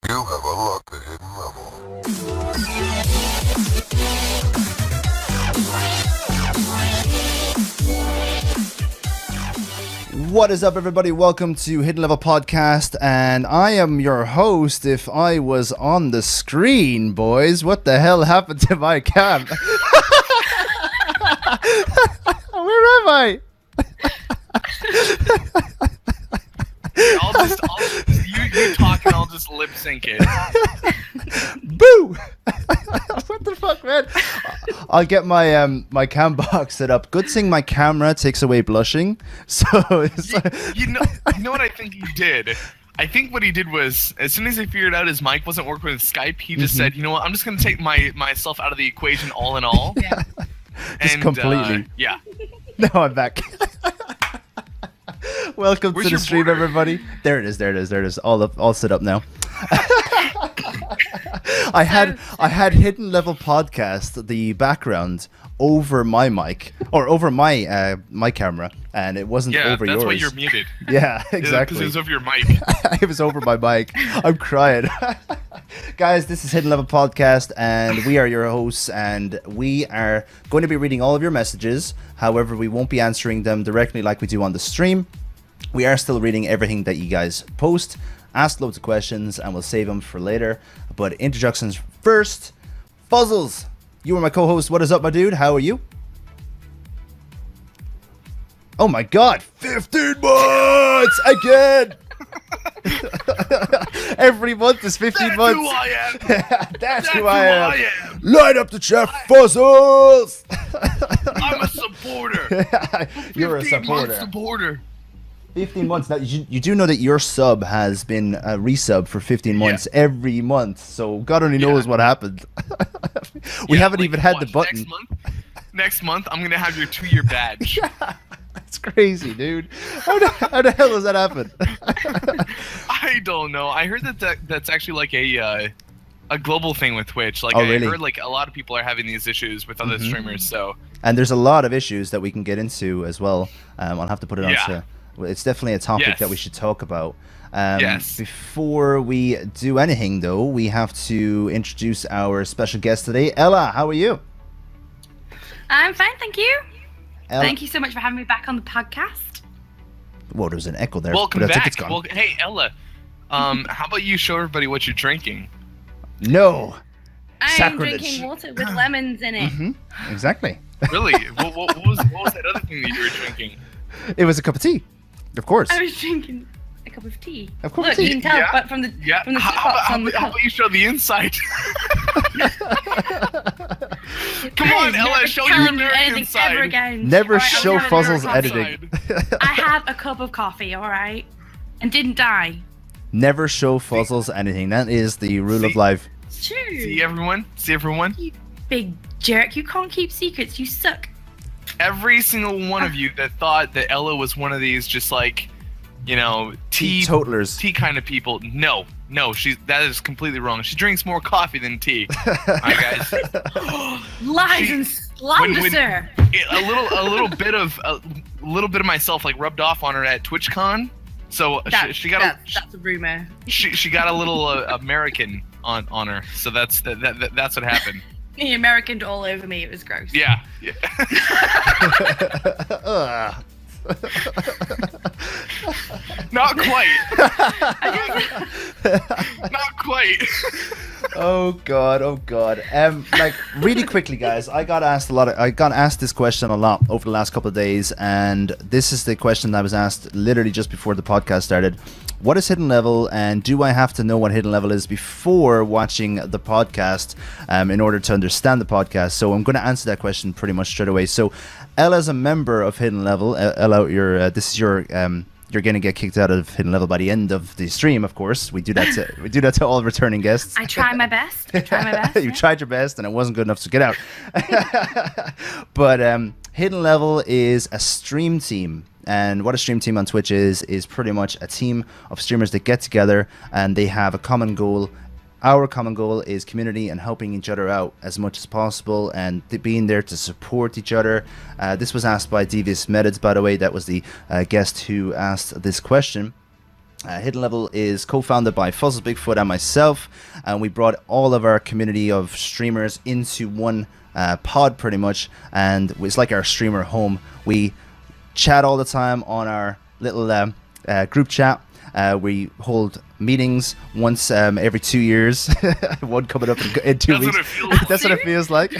You have unlocked the hidden level. What is up, everybody? Welcome to Hidden Level Podcast, and I am your host. If I was on the screen, boys, what the hell happened to my cam? Where am I? You talk and I'll just lip sync it. Boo! What the fuck, man? I'll get my my cam box set up. Good thing my camera takes away blushing. So it's You know what I think he did? I think what he did was, as soon as he figured out his mic wasn't working with Skype, he just said, you know what, I'm just going to take myself out of the equation all in all. Yeah. just completely. Yeah. Now I'm back. Welcome Where's to the your stream, border? everybody. There it is. All set up now. I had Hidden Level Podcast, the background, over my mic or over my my camera, and it wasn't Yeah, over that's yours. why you're muted. Yeah, Because exactly. it was over your mic. It was over my mic. I'm crying. Guys, this is Hidden Level Podcast, and we are your hosts, and we are going to be reading all of your messages. However, we won't be answering them directly like we do on the stream. We are still reading everything that you guys post. Ask loads of questions, and we'll save them for later. But introductions first. Fuzzles, you are my co-host. What is up, my dude? How are you? Oh my god, 15 months again! Every month is 15 That's months. who I am. That's Who who I am. I am. Line up the chat, Fuzzles! I'm a supporter. You're a 15 month supporter. supporter. 15 months. Now, you do know that your sub has been a resub for 15 months every month, so God only knows what happened. We haven't Like, even had the watch, button. Next month, I'm going to have your 2-year badge. That's crazy, dude. How the hell does that happen? I don't know. I heard that's actually like a global thing with Twitch. Like Oh, I really? heard like a lot of people are having these issues with other streamers. So And there's a lot of issues that we can get into as well. I'll have to put it Yeah. onto. It's definitely a topic Yes. that we should talk about. Yes. Before we do anything, though, we have to introduce our special guest today. Ella, how are you? I'm fine, thank you. Ella. Thank you so much for having me back on the podcast. Whoa, there was an echo there. welcome but I think back. it's gone. Well, hey Ella, how about you show everybody what you're drinking? No. I'm Sacrilege. drinking water with lemons in it. Exactly. Really? what was that other thing that you were drinking? It was a cup of tea. Of course. I was drinking a cup of tea. A cup of Look, tea. you can tell, Yeah. but from the Yeah. from the How spots on the about cup. you show the inside? Come on, Guys, Ella, never show tell your me dark anything inside. ever again. Never Alright, I'm show having a Fuzzles cup of editing. coffee. I had a cup of coffee, all right, and didn't die. Never show Fuzzles anything. That is the rule of See? life. It's true. See everyone? See everyone? You big jerk! You can't keep secrets. You suck. Every single one of you that thought that Ella was one of these just like, you know, tea Teetotalers. kind of people. No, that is completely wrong. She drinks more coffee than tea. Alright, guys. Lies She- and slander, when- sir. A little bit of myself like rubbed off on her at TwitchCon. So she got That's a rumor. she got a little American on her. So that's what happened. He Americaned all over me. It was gross. Yeah. Ugh. Not quite. Not quite. Oh god. Like really quickly, guys. I got asked this question a lot over the last couple of days, and this is the question that was asked literally just before the podcast started. What is Hidden Level, and do I have to know what Hidden Level is before watching the podcast in order to understand the podcast? So I'm going to answer that question pretty much straight away. So Ella's a member of Hidden Level. Ella, you're going to get kicked out of Hidden Level by the end of the stream, of course. We do that to all returning guests. I try my best. You yeah. tried your best, and it wasn't good enough to get out. But Hidden Level is a stream team. And what a stream team on Twitch is pretty much a team of streamers that get together and they have a common goal. Our common goal is community and helping each other out as much as possible and being there to support each other. This was asked by Devious Methods, by the way. That was the guest who asked this question. Hidden Level is co-founded by Fuzzles Bigfoot and myself, and we brought all of our community of streamers into one pod pretty much, and it's like our streamer home. We chat all the time on our little group chat. We hold meetings once every 2 years. One coming up in 2 weeks. That's what it feels like.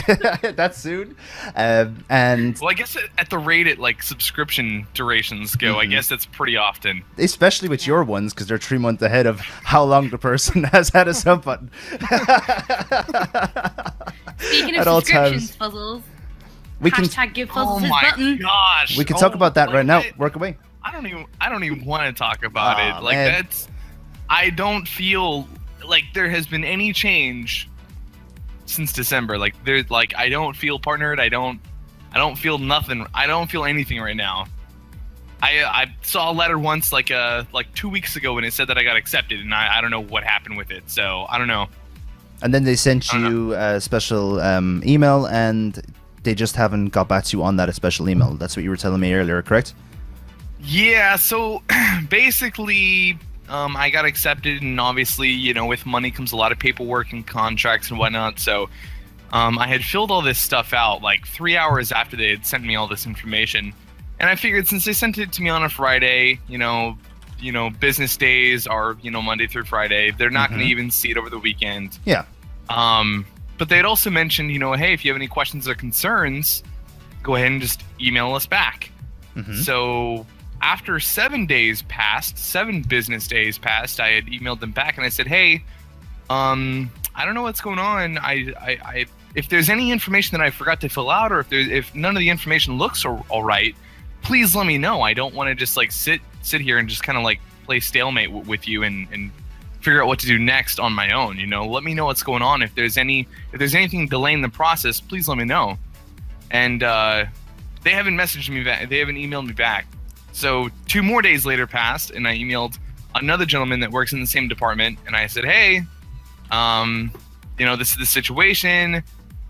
That's soon. And well, I guess at the rate it like subscription durations go, I guess that's pretty often. Especially with your ones, because they're 3 months ahead of how long the person has had a sub button. Speaking At of all subscriptions, times. Fuzzles. We can Hashtag give Fuzzles Oh his my button. gosh! we can talk about that like, right now. Work away. I don't even want to talk about Aw, it. Like man. I don't feel like there has been any change since December. Like there's like I don't feel partnered. I don't feel nothing. I don't feel anything right now. I saw a letter once like 2 weeks ago when it said that I got accepted, and I don't know what happened with it. So I don't know. And then they sent you a special email, and they just haven't got back to you on that special email. That's what you were telling me earlier, correct? Yeah, so basically, I got accepted, and obviously, you know, with money comes a lot of paperwork and contracts and whatnot. So I had filled all this stuff out like 3 hours after they had sent me all this information. And I figured since they sent it to me on a Friday, you know, business days are, you know, Monday through Friday. They're not going to even see it over the weekend. Yeah. But they had also mentioned, you know, hey, if you have any questions or concerns, go ahead and just email us back. So after 7 business days passed, I had emailed them back and I said, hey, I don't know what's going on. I if there's any information that I forgot to fill out, or if none of the information looks all right, please let me know. I don't want to just like sit here and just kind of like play stalemate with you and figure out what to do next on my own. You know, let me know what's going on. If there's anything delaying the process, please let me know. And they haven't messaged me back. They haven't emailed me back. So 2 more days later passed, and I emailed another gentleman that works in the same department, and I said, hey, you know, this is the situation.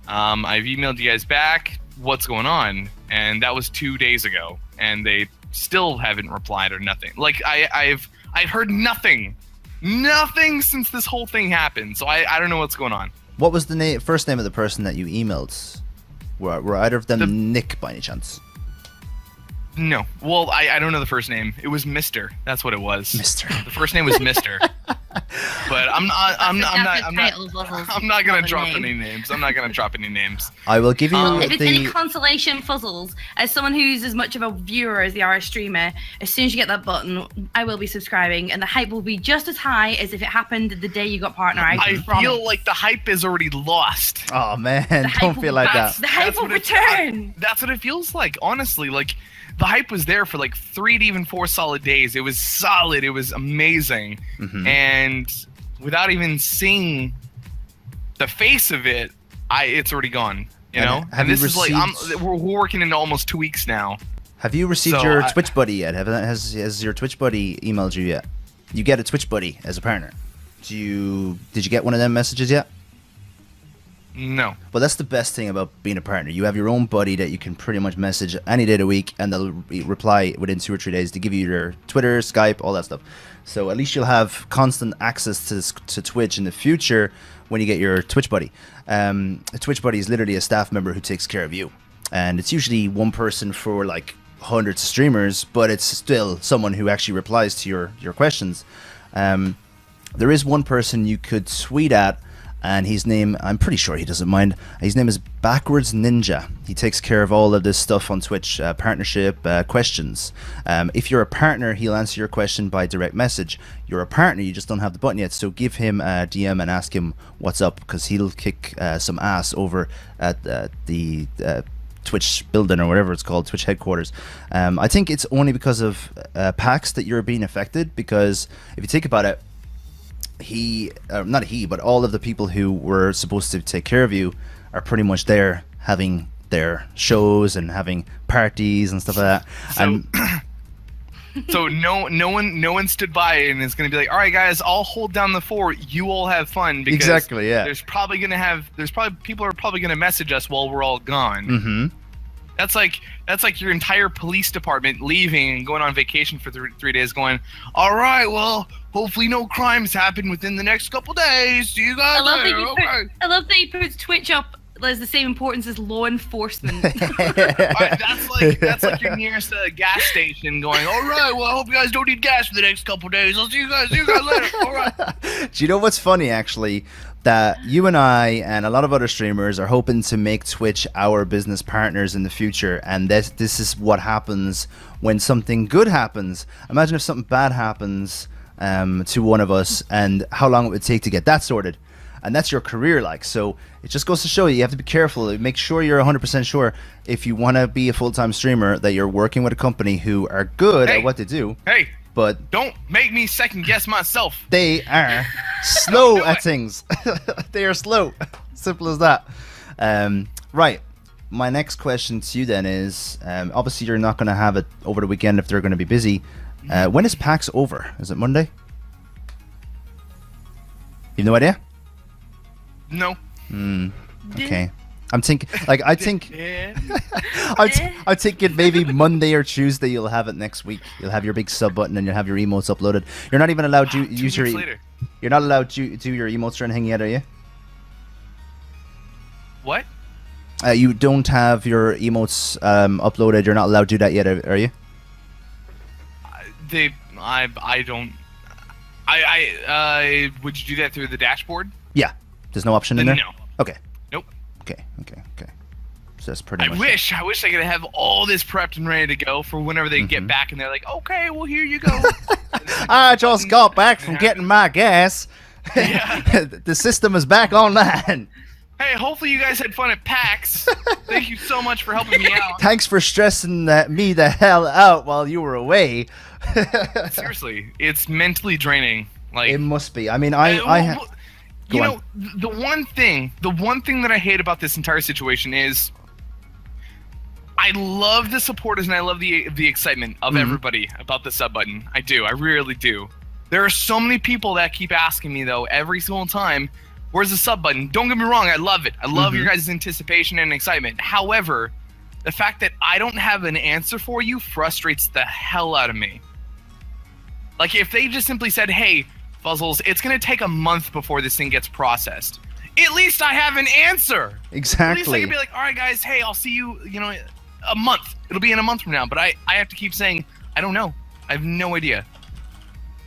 I've emailed you guys back. What's going on? And that was 2 days ago, and they still haven't replied or nothing. Like I've heard nothing since this whole thing happened. So I don't know what's going on. What was the first name of the person that you emailed? Were either of them Nick by any chance? No. Well, I don't know the first name. It was Mr. That's what it was. Mr. The first name was Mr. But I'm not gonna drop any names. I'm not gonna drop any names. I will give you If it's any consolation, Fuzzles, as someone who's as much of a viewer as they are a streamer, as soon as you get that button, I will be subscribing, and the hype will be just as high as if it happened the day you got partner. I feel like the hype is already lost. Oh man, don't feel like that. The hype will return. That's what it feels like, honestly. Like the hype was there for like 3 to even 4 solid days. It was solid. It was amazing. And without even seeing the face of it, it's already gone. You know. And this is like we're working into almost 2 weeks now. Have you received your Twitch buddy yet? Has your Twitch buddy emailed you yet? You get a Twitch buddy as a partner. Did you get one of them messages yet? No. Well, that's the best thing about being a partner. You have your own buddy that you can pretty much message any day of the week, and they'll reply within 2 or 3 days to give you your Twitter, Skype, all that stuff. So at least you'll have constant access to Twitch in the future when you get your Twitch buddy. A Twitch buddy is literally a staff member who takes care of you. And it's usually one person for like hundreds of streamers, but it's still someone who actually replies to your questions. There is one person you could tweet at, and his name, I'm pretty sure he doesn't mind. His name is Backwards Ninja. He takes care of all of this stuff on Twitch, partnership questions. If you're a partner, he'll answer your question by direct message. You're a partner, you just don't have the button yet, so give him a DM and ask him what's up, because he'll kick some ass over at the Twitch building, or whatever it's called, Twitch headquarters. I think it's only because of PAX that you're being affected, because if you think about it, but all of the people who were supposed to take care of you are pretty much there having their shows and having parties and stuff like that. So no one stood by and is going to be like, all right guys, I'll hold down the fort, you all have fun, because exactly, yeah. people are probably going to message us while we're all gone. That's like your entire police department leaving and going on vacation for 3 days, going, all right, well, hopefully no crimes happen within the next couple days. See you guys later. I love that he puts Twitch up as the same importance as law enforcement. That's like your nearest gas station going, all right, well, I hope you guys don't need gas for the next couple days. I'll see you guys later. All right. Do you know what's funny, actually? That you and I and a lot of other streamers are hoping to make Twitch our business partners in the future, and this is what happens when something good happens. Imagine if something bad happens to one of us, and how long it would take to get that sorted. And that's your career, like. So it just goes to show you have to be careful. Make sure you're 100% sure if you want to be a full-time streamer that you're working with a company who are good at what they do. Hey, but don't make me second guess myself. They are slow at things. They are slow. Simple as that. Right. My next question to you then is, obviously you're not going to have it over the weekend if they're going to be busy. When is PAX over? Is it Monday? You have no idea? No. Okay. I'm thinking, like, I'm thinking maybe Monday or Tuesday you'll have it next week. You'll have your big sub button and you'll have your emotes uploaded. You're not even allowed to use your. You're not allowed to do your emotes or anything yet, are you? What? You don't have your emotes uploaded. You're not allowed to do that yet, are you? I don't. Would you do that through the dashboard? Yeah. There's no option in there? No. Okay. Nope. Okay. So that's pretty much I wish I could have all this prepped and ready to go for whenever they get back and they're like, okay, well, here you go. I just got back from getting my gas. Yeah. The system is back online. Hey, hopefully you guys had fun at PAX. Thank you so much for helping me out. Thanks for stressing me the hell out while you were away. Seriously, it's mentally draining. Like, it must be. I mean, the one thing that I hate about this entire situation is I love the supporters and I love the excitement of everybody about the sub button. I do. I really do. There are so many people that keep asking me, though, every single time, where's the sub button? Don't get me wrong. I love it. I love your guys' anticipation and excitement. However, the fact that I don't have an answer for you frustrates the hell out of me. Like, if they just simply said, hey, Fuzzles, it's going to take a month before this thing gets processed. At least I have an answer. Exactly. At least I can be like, all right, guys, hey, I'll see you, a month. It'll be in a month from now. But I have to keep saying, I don't know. I have no idea.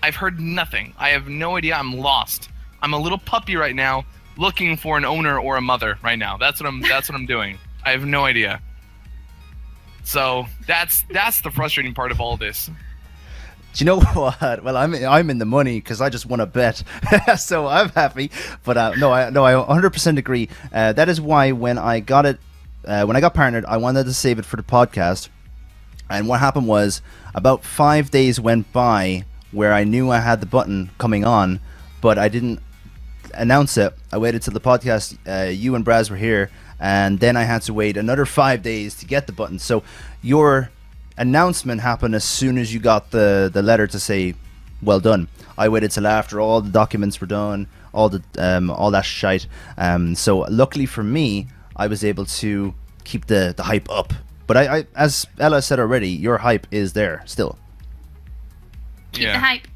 I've heard nothing. I have no idea. I'm lost. I'm a little puppy right now looking for an owner or a mother right now. That's what I'm doing. I have no idea. So that's the frustrating part of all this. Do you know what? Well, I'm in the money because I just won a bet, so I'm happy. But no, I 100% agree. That is why when I got it, when I got partnered, I wanted to save it for the podcast. And what happened was about 5 days went by where I knew I had the button coming on, but I didn't announce it. I waited till the podcast. You and Braz were here, and then I had to wait another 5 days to get the button. So your announcement happened as soon as you got the letter to say well done. I waited till after all the documents were done, all that shite. So luckily for me, I was able to keep the hype up. But I as Ella said already, your hype is there still. Keep the hype.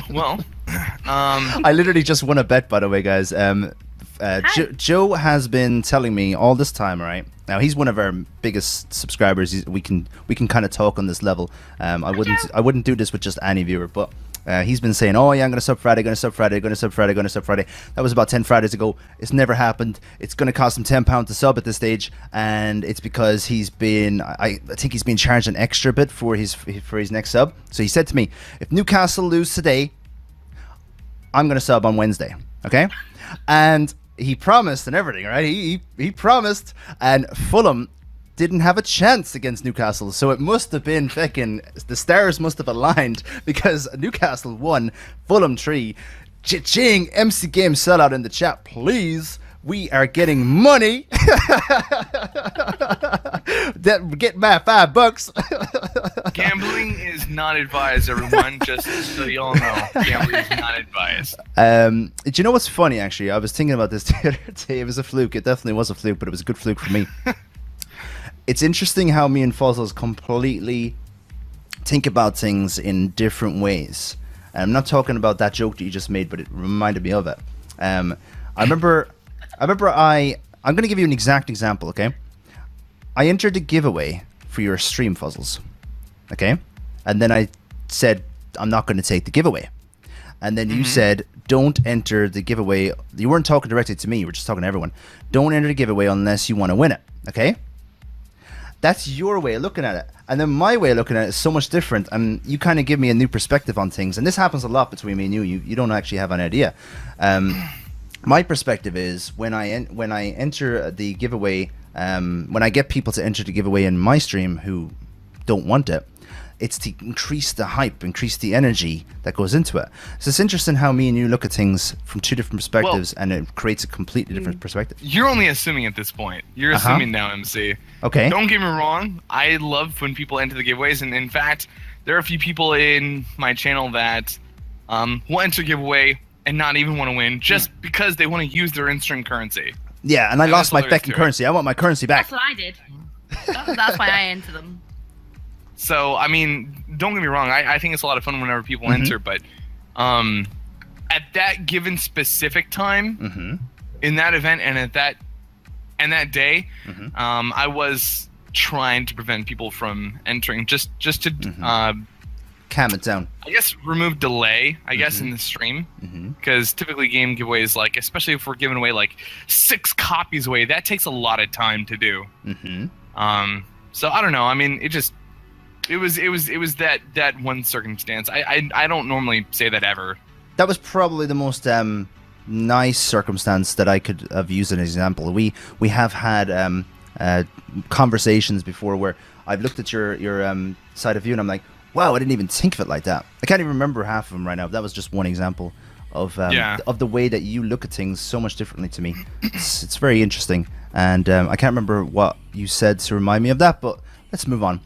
Well, I literally just won a bet, by the way, guys. Joe has been telling me all this time, right? Now he's one of our biggest subscribers. We can kind of talk on this level. I wouldn't do this with just any viewer, but he's been saying, "Oh yeah, I'm gonna sub Friday, gonna sub Friday, gonna sub Friday, gonna sub Friday." That was about 10 Fridays ago. It's never happened. It's gonna cost him £10 to sub at this stage, and it's because he's been. I think he's been charged an extra bit for his next sub. So he said to me, "If Newcastle lose today, I'm gonna sub on Wednesday." Okay, and he promised and everything, right? He promised, and Fulham didn't have a chance against Newcastle, so it must have been fucking the stars must have aligned because Newcastle won, Fulham 3. Cha-ching! MC Game sellout in the chat, please. We are getting money. Get my $5. Gambling is not advised, everyone. Just so y'all know, gambling is not advised. Do you know what's funny? Actually, I was thinking about this the other day. It was a fluke. It definitely was a fluke, but it was a good fluke for me. It's interesting how me and Fuzzles completely think about things in different ways. And I'm not talking about that joke that you just made, but it reminded me of it. I'm going to give you an exact example, okay? I entered a giveaway for your stream, Fuzzles, okay? And then I said, I'm not going to take the giveaway. And then you said, don't enter the giveaway. You weren't talking directly to me. You were just talking to everyone. Don't enter the giveaway unless you want to win it, okay? That's your way of looking at it. And then my way of looking at it is so much different. And you kind of give me a new perspective on things. And this happens a lot between me and you. You don't actually have an idea. My perspective is when I enter the giveaway, when I get people to enter the giveaway in my stream who don't want it, it's to increase the hype, increase the energy that goes into it. So it's interesting how me and you look at things from two different perspectives, and it creates a completely different perspective. You're only assuming at this point. You're assuming now, MC. Okay. Don't get me wrong. I love when people enter the giveaways, and in fact, there are a few people in my channel that will enter a giveaway and not even want to win just because they want to use their in-stream currency. Yeah, and I lost my fucking currency. I want my currency back. That's what I did. That's why I enter them. So, I mean, don't get me wrong. I think it's a lot of fun whenever people enter, but at that given specific time, in that event and at that day, I was trying to prevent people from entering just to calm it down. I guess remove delay, I guess, in the stream. Because typically game giveaways, like, especially if we're giving away like 6 copies away, that takes a lot of time to do. So I don't know. I mean, it was that one circumstance. I don't normally say that ever. That was probably the most nice circumstance that I could have used as an example. We have had conversations before where I've looked at your side of view and I'm like, wow, I didn't even think of it like that. I can't even remember half of them right now. That was just one example of the way that you look at things so much differently to me. It's very interesting, and I can't remember what you said to remind me of that, but let's move on.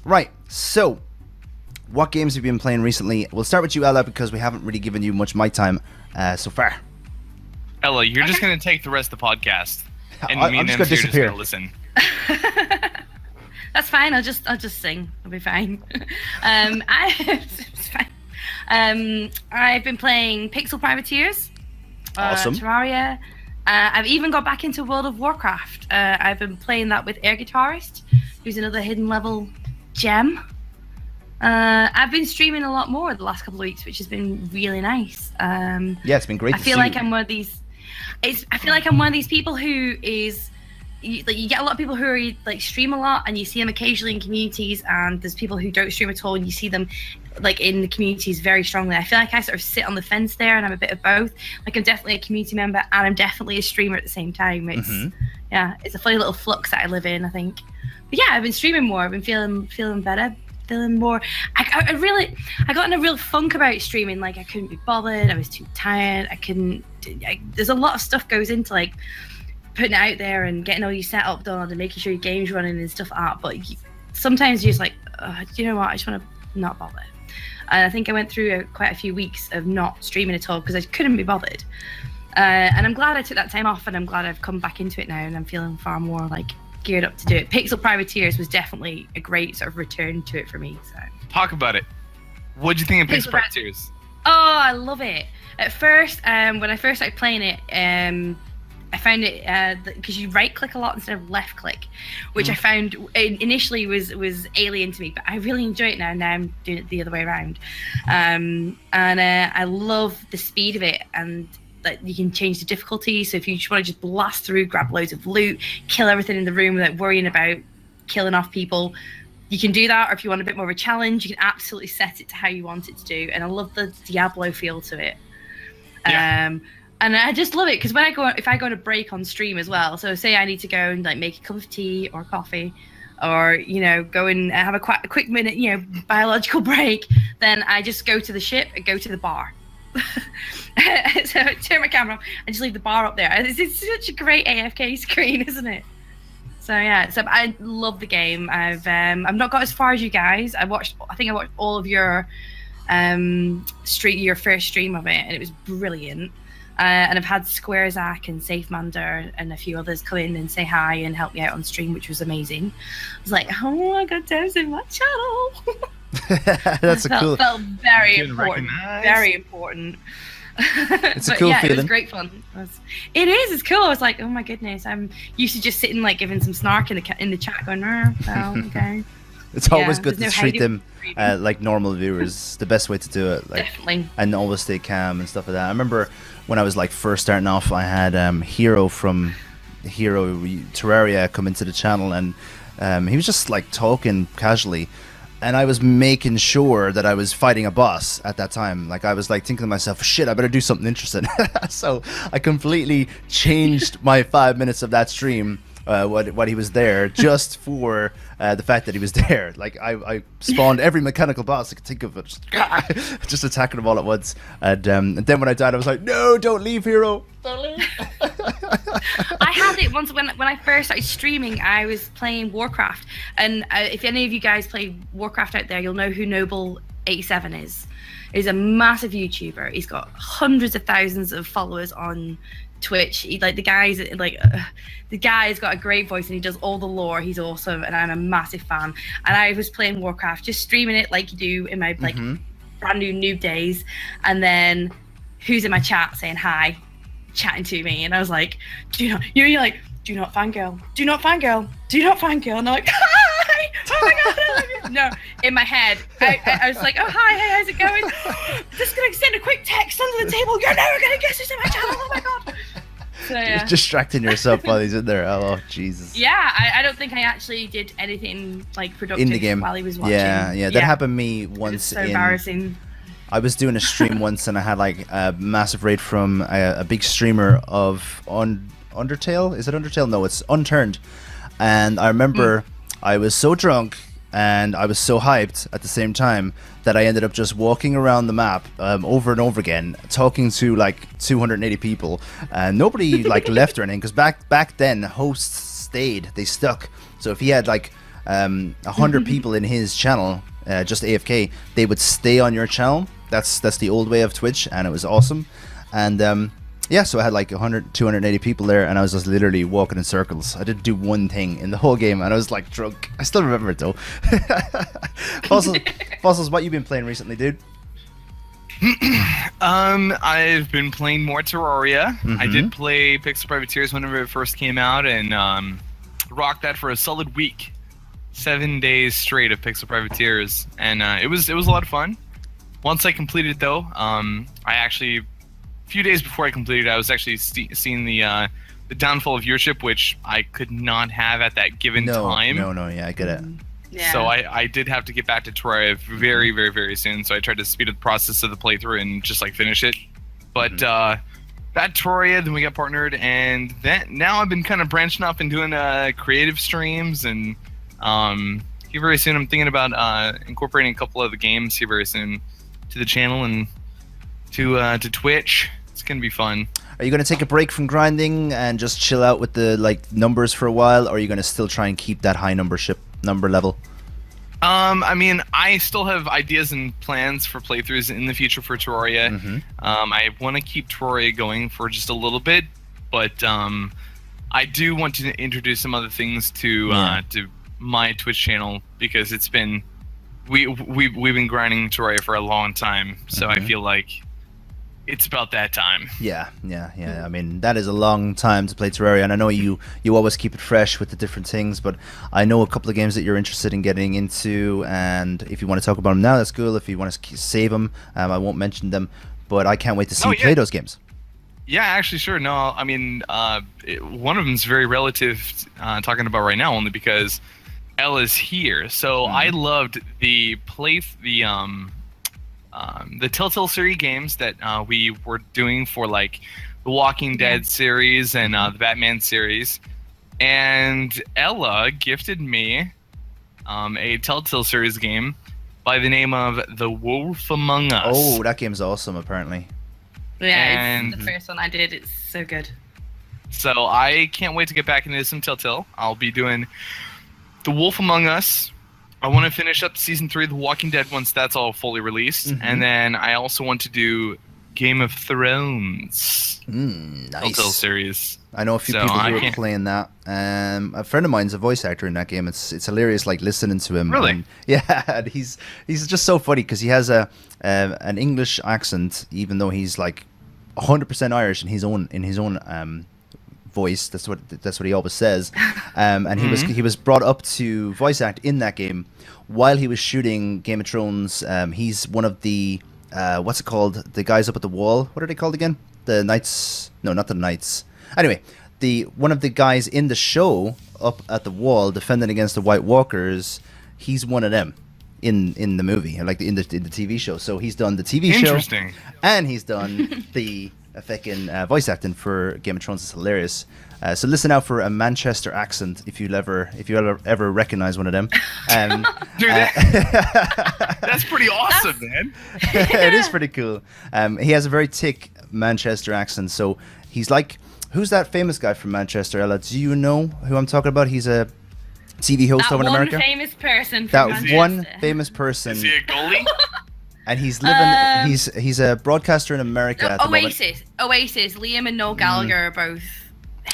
Right, so what games have you been playing recently? We'll start with you, Ella, because we haven't really given you much mic time so far. Ella, you're just going to take the rest of the podcast, and I'm me and just MC gonna are just going to listen. That's fine. I'll just sing. I'll be fine. It's fine. I've been playing Pixel Privateers, awesome. Terraria. I've even got back into World of Warcraft. I've been playing that with Air Guitarist, who's another hidden level gem. I've been streaming a lot more the last couple of weeks, which has been really nice. Yeah, it's been great. I feel like I'm one of these. I feel like I'm one of these people who is. You get a lot of people who are like stream a lot, and you see them occasionally in communities, and there's people who don't stream at all, and you see them like in the communities very strongly. I feel like I sort of sit on the fence there, and I'm a bit of both. Like I'm definitely a community member, and I'm definitely a streamer at the same time. It's it's a funny little flux that I live in, I think. But yeah, I've been streaming more. I've been feeling better, feeling more. I got in a real funk about streaming. Like I couldn't be bothered. I was too tired. There's a lot of stuff goes into like putting it out there and getting all your setup done and making sure your game's running and stuff like that. But sometimes you're just like, you know what? I just want to not bother. And I think I went through quite a few weeks of not streaming at all because I couldn't be bothered. And I'm glad I took that time off, and I'm glad I've come back into it now, and I'm feeling far more like geared up to do it. Pixel Privateers was definitely a great sort of return to it for me. So talk about it. What'd you think of Pixel Privateers? Oh, I love it. At first, when I first started playing it, I found it because you right click a lot instead of left click, which I found initially was alien to me, but I really enjoy it now. Now I'm doing it the other way around, and I love the speed of it, and that you can change the difficulty. So if you just want to just blast through, grab loads of loot, kill everything in the room without worrying about killing off people, you can do that. Or if you want a bit more of a challenge, you can absolutely set it to how you want it to do. And I love the Diablo feel to it. Yeah. And I just love it because if I go on a break on stream as well, so say I need to go and like make a cup of tea or coffee, or go and have a quick minute biological break, then I just go to the ship and go to the bar, So I turn my camera off and just leave the bar up there. It's such a great AFK screen, isn't it? So yeah, so I love the game. I've not got as far as you guys. I think I watched all of your your first stream of it, and it was brilliant. And I've had Squarezack and SafeMander and a few others come in and say hi and help me out on stream, which was amazing. I was like, oh, I got Devs in my channel. That's cool. Felt very important. Very important. It's a cool feeling. It was great fun. It is. It's cool. I was like, oh my goodness. I'm used to just sitting like giving some snark in the chat, going, oh, okay. It's always good to treat them like normal viewers. The best way to do it. Like, definitely. And always stay calm and stuff like that. I remember when I was like first starting off, I had Hero from Hero Terraria come into the channel, and he was just like talking casually, and I was making sure that I was fighting a boss at that time. Like I was like thinking to myself, shit, I better do something interesting. So I completely changed my 5 minutes of that stream. What he was there just for the fact that he was there. Like I spawned every mechanical boss I could think of, just attacking them all at once. And then when I died, I was like, no, don't leave, Hero. Don't leave. I had it once when I first started streaming. I was playing Warcraft, and if any of you guys play Warcraft out there, you'll know who Noble87 is. He's a massive YouTuber. He's got hundreds of thousands of followers on Twitch. The guy's got a great voice and he does all the lore. He's awesome, and I'm a massive fan. And I was playing Warcraft, just streaming it like you do in my brand new noob days. And then who's in my chat saying hi, chatting to me, and I was like, you're like, do not fangirl, do not fangirl, do not fangirl. And I'm like, hi, oh my god, I love you. No, in my head, I was like, oh hi, hey, how's it going? Just gonna send a quick text under the table. You're never gonna guess who's in my channel. Oh my god. So, yeah. Just distracting yourself while he's in there. Oh Jesus. Yeah, I don't think I actually did anything like productive in the game while he was watching. Yeah, that happened to me once. So embarrassing. I was doing a stream once, and I had like a massive raid from a big streamer of Undertale. Is it Undertale? No, it's Unturned. And I remember I was so drunk and I was so hyped at the same time that I ended up just walking around the map over and over again, talking to like 280 people, and nobody like left or anything, because back then hosts stayed, they stuck. So if he had like 100 people in his channel, just AFK, they would stay on your channel. That's the old way of Twitch, and it was awesome. And yeah, so I had like 280 people there, and I was just literally walking in circles. I didn't do one thing in the whole game, and I was like drunk. I still remember it though. Fossils, what you been playing recently, dude? I've been playing more Terraria. I did play Pixel Privateers whenever it first came out, and rocked that for a solid week. 7 days straight of Pixel Privateers, and it was a lot of fun. Once I completed it though, I actually, a few days before I completed it, I was actually seeing the downfall of viewership, which I could not have at that given time. No, yeah, I get it. Yeah. So I did have to get back to Terraria very, very, very soon. So I tried to speed up the process of the playthrough and just like finish it. But that Terraria, then we got partnered, and then now I've been kind of branching up and doing creative streams, and here very soon I'm thinking about incorporating a couple of the games here very soon to the channel and to Twitch. It's gonna be fun. Are you gonna take a break from grinding and just chill out with the like numbers for a while, or are you gonna still try and keep that high number level? I mean, I still have ideas and plans for playthroughs in the future for Terraria. I want to keep Terraria going for just a little bit, but I do want to introduce some other things to my Twitch channel, because it's been we've been grinding Terraria for a long time, so I feel like it's about that time. Yeah. I mean, that is a long time to play Terraria, and I know you always keep it fresh with the different things, but I know a couple of games that you're interested in getting into, and if you want to talk about them now, that's cool. If you want to save them, I won't mention them, but I can't wait to see you play those games. Yeah, actually, sure. No, I mean, one of them is very relative, talking about right now, only because Ella's here. So I loved the Telltale series games that we were doing for like the Walking Dead series and the Batman series, and Ella gifted me a Telltale series game by the name of The Wolf Among Us. Oh, that game's awesome, apparently. Yeah, And- it's the first one I did. It's so good. So I can't wait to get back into some Telltale. I'll be doing The Wolf Among Us. I want to finish up season 3 of The Walking Dead once that's all fully released, and then I also want to do Game of Thrones. Nice. Telltale series. I know a few So people I who are can't- playing that. A friend of mine's a voice actor in that game. It's hilarious, like listening to him. Really? And, yeah, and he's just so funny because he has an English accent, even though he's like 100% Irish in his own voice. That's what he always says. And he was brought up to voice act in that game while he was shooting Game of Thrones. He's one of the what's it called? The guys up at the wall. What are they called again? The Knights? No, not the Knights. Anyway, one of the guys in the show up at the wall defending against the White Walkers. He's one of them in the movie, like in the TV show. So he's done the TV show, Interesting. and he's done the fucking voice acting for Game of Thrones. Is hilarious. So listen out for a Manchester accent if you ever recognize one of them. Dude, that's pretty awesome, man. It is pretty cool. He has a very thick Manchester accent. So he's like, who's that famous guy from Manchester, Ella? Do you know who I'm talking about? He's a TV host That over in one America. famous person. From That Manchester. one famous person, Is he a goalie? and he's living. He's a broadcaster in America at the moment. Oasis. Liam and Noel Gallagher are both.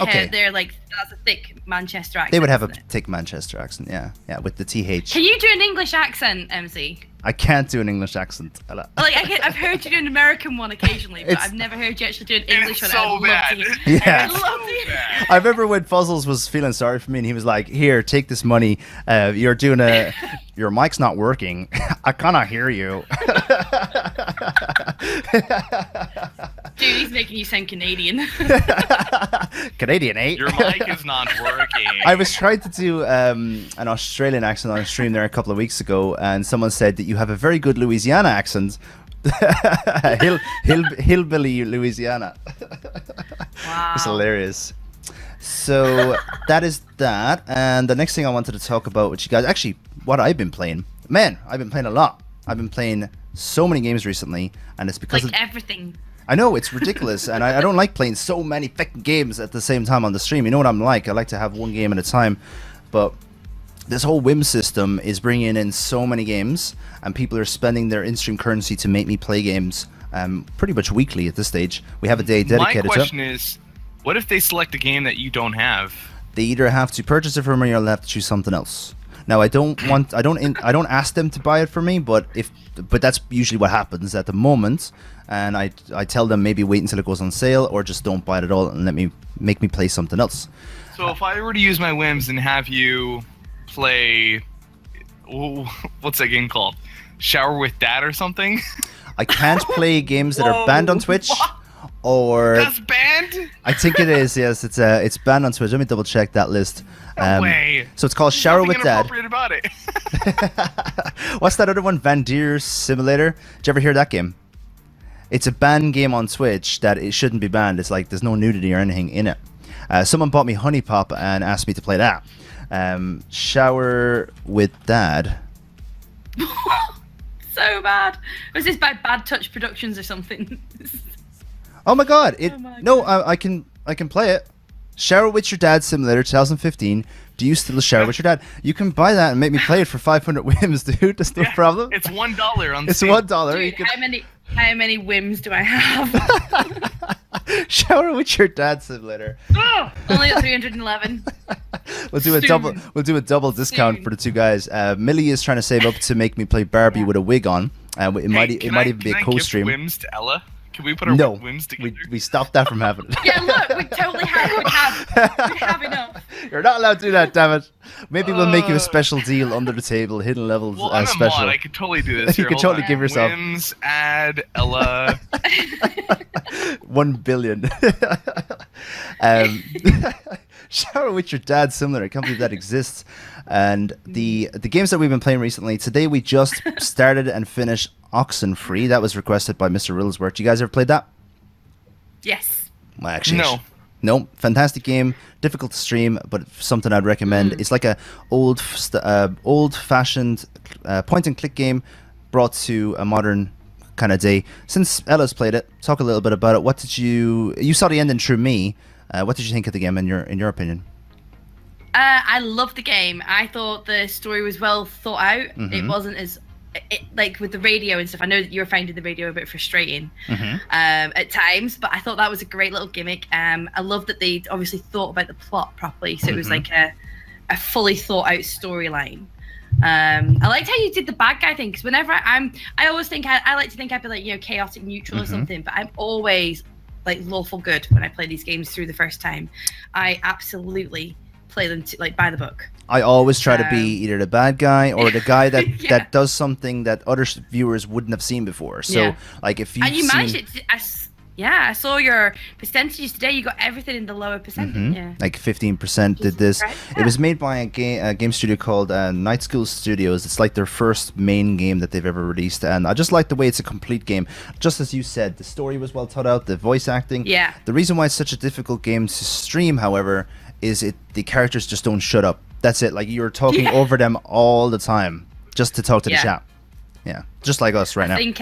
Okay. They're like, that's a thick Manchester accent. They would have a isn't it? thick Manchester accent, yeah, with the TH. Can you do an English accent, MC? I can't do an English accent. Ella. Like I've heard you do an American one occasionally, but It's- I've never heard you actually do an It's English one. so I'd love bad. to hear. Yeah. I'd love to hear. I remember when Fuzzles was feeling sorry for me, and he was like, "Here, take this money. Your mic's not working. I cannot hear you." Dude, he's making you sound Canadian. Canadian, eh? Your mic is not working. I was trying to do an Australian accent on a stream there a couple of weeks ago, and someone said that you have a very good Louisiana accent. Hillbilly Louisiana. Wow. It's hilarious. So that is that, and the next thing I wanted to talk about with you guys, actually, what I've been playing. Man, I've been playing a lot. I've been playing so many games recently, and it's because Like of, everything. I know it's ridiculous, and I don't like playing so many fucking games at the same time on the stream. You know what I'm like? I like to have one game at a time, but this whole whim system is bringing in so many games, and people are spending their in-stream currency to make me play games pretty much weekly at this stage. We have a day My dedicated to it. question is, what if they select a game that you don't have? They either have to purchase it from me or they'll have to choose something else. Now I don't ask them to buy it for me, but that's usually what happens at the moment, and I tell them maybe wait until it goes on sale or just don't buy it at all and make me play something else. So if I were to use my whims and have you play, what's that game called? Shower with Dad or something? I can't play games that are banned on Twitch, or That's banned? I think it is. Yes, it's banned on Twitch. Let me double check that list. No way. So it's called There's Shower nothing with Dad. inappropriate about it. What's that other one? Van Deer Simulator. Did you ever hear that game? It's a banned game on Twitch that it shouldn't be banned. It's like there's no nudity or anything in it. Someone bought me Honey Pop and asked me to play that. Shower with Dad. So bad. Was this by Bad Touch Productions or something? Oh my god! my I can play it. Shower with Your Dad Simulator 2015. Do you still shower with your dad? You can buy that and make me play it for 500 whims, dude. That's no problem. It's $1 on It's Steam. $1. You Dude, can how many whims do I have? shower with your dad simulator. Only at 311. We'll do a Soon. double. We'll do a double discount Soon. for the two guys. Millie is trying to save up to make me play Barbie with a wig on. It might Hey, even be a can I co-stream. give whims to Ella? Can we put our No, whims together? we stopped that from happening. Yeah, look, we'd have enough. You're not allowed to do that, damn it. Maybe we'll make you a special deal under the table, hidden levels Well, I'm a special. mod. I could totally do this. You Here, could hold totally on. give yourself Whims, add Ella. 1 billion. Shower with your dad similar. I can't believe that exists. And the games that we've been playing recently, today we just started and finished Oxenfree. That was requested by Mr. Rillsworth. You guys ever played that? Yes. Well, actually, No. No, fantastic game. Difficult to stream, but something I'd recommend. It's like a old-fashioned point-and-click game brought to a modern kind of day. Since Ella's played it, talk a little bit about it. What did you saw the ending through me? What did you think of the game in your opinion? I loved the game. I thought the story was well thought out. It wasn't as like with the radio and stuff. I know that you were finding the radio a bit frustrating at times, but I thought that was a great little gimmick. I love that they obviously thought about the plot properly, so it was like a fully thought out storyline. I liked how you did the bad guy thing, because whenever I always think I like to think I'd be like, you know, chaotic neutral or something, but I'm always like lawful good when I play these games through the first time. I absolutely play them to, like, by the book. I always try to be either the bad guy or the guy that that does something that other viewers wouldn't have seen before. So like if you managed it. I saw your percentages today. You got everything in the lower percentage. Like 15% did this. It was made by a game studio called Night School Studios. It's like their first main game that they've ever released, and I just like the way it's a complete game. Just as you said, the story was well thought out, the voice acting. Yeah. The reason why it's such a difficult game to stream, however, is the characters just don't shut up. That's it. Like, you're talking over them all the time just to talk to the chat. Yeah, just like us right now. I think,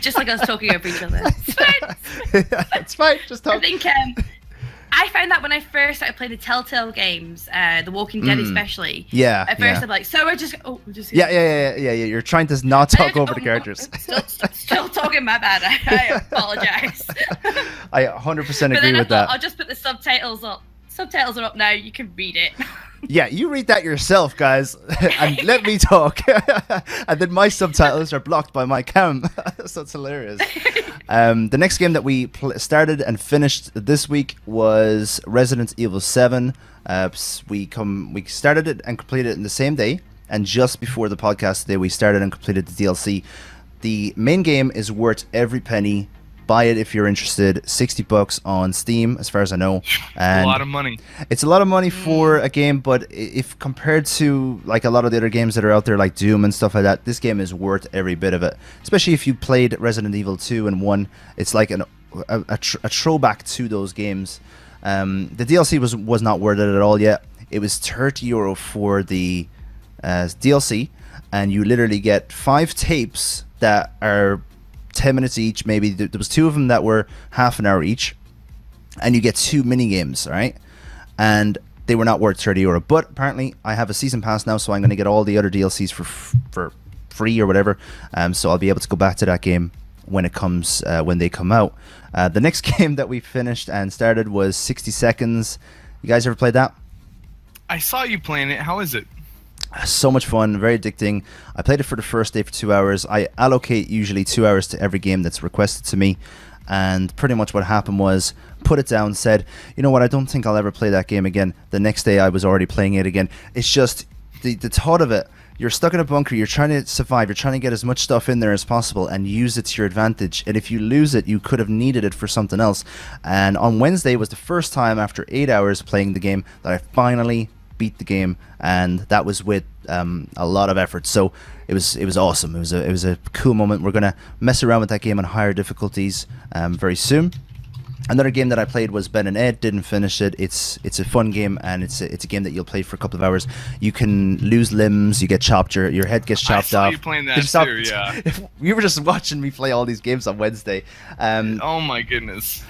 just like us talking over each other. It's fine. It's fine. Just talk. I think I found that when I first started playing the Telltale games, The Walking Dead especially. Yeah. At first I'm like, so we're just. Yeah. You're trying to not talk over the characters. Still talking. My bad. I apologize. I 100% agree with that. I'll just put the subtitles up. Subtitles are up now. You can read it. Yeah, you read that yourself, guys, and let me talk. And then my subtitles are blocked by my cam, so it's hilarious. The next game that we started and finished this week was Resident Evil 7. We started it and completed it in the same day, and just before the podcast today, we started and completed the DLC. The main game is worth every penny. Buy it if you're interested. $60 on Steam, as far as I know. And a lot of money. It's a lot of money for a game, but if compared to like a lot of the other games that are out there, like Doom and stuff like that, this game is worth every bit of it. Especially if you played Resident Evil 2 and 1, it's like a throwback to those games. The DLC was not worth it at all yet. It was €30 for the DLC, and you literally get 5 tapes that are 10 minutes each. Maybe there was 2 of them that were half an hour each, and you get 2 mini games, right? And they were not worth €30, but apparently I have a season pass now, so I'm going to get all the other DLCs for free or whatever. So I'll be able to go back to that game when it comes when they come out. The next game that we finished and started was 60 Seconds. You guys ever played that? I saw you playing it. How is it? So much fun, very addicting. I played it for the first day for 2 hours. I allocate usually 2 hours to every game that's requested to me, and pretty much what happened was put it down, said, you know what, I don't think I'll ever play that game again. The next day I was already playing it again. It's just the thought of it. You're stuck in a bunker, you're trying to survive, you're trying to get as much stuff in there as possible and use it to your advantage, and if you lose it, you could have needed it for something else. And on Wednesday was the first time after 8 hours playing the game that I finally beat the game, and that was with a lot of effort. So it was awesome. It was a cool moment. We're gonna mess around with that game on higher difficulties very soon. Another game that I played was Ben and Ed. Didn't finish it. It's a fun game, and it's a game that you'll play for a couple of hours. You can lose limbs. You get chopped. Your head gets chopped off. I saw you playing that too. Yeah. You were just watching me play all these games on Wednesday. Oh my goodness.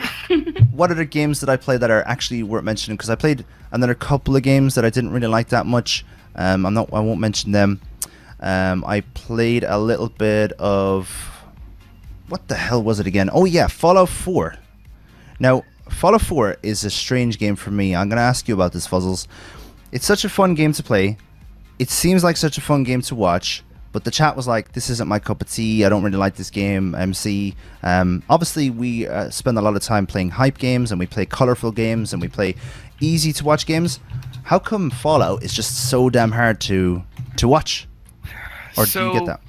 What other games did I play that are actually worth mentioning? Because I played another couple of games that I didn't really like that much. I won't mention them. I played a little bit of, what the hell was it again? Oh yeah, Fallout 4. Now, Fallout 4 is a strange game for me. I'm going to ask you about this, Fuzzles. It's such a fun game to play. It seems like such a fun game to watch, but the chat was like, this isn't my cup of tea. I don't really like this game, MC. Obviously, we spend a lot of time playing hype games, and we play colorful games, and we play easy to watch games. How come Fallout is just so damn hard to watch? Or do you get that?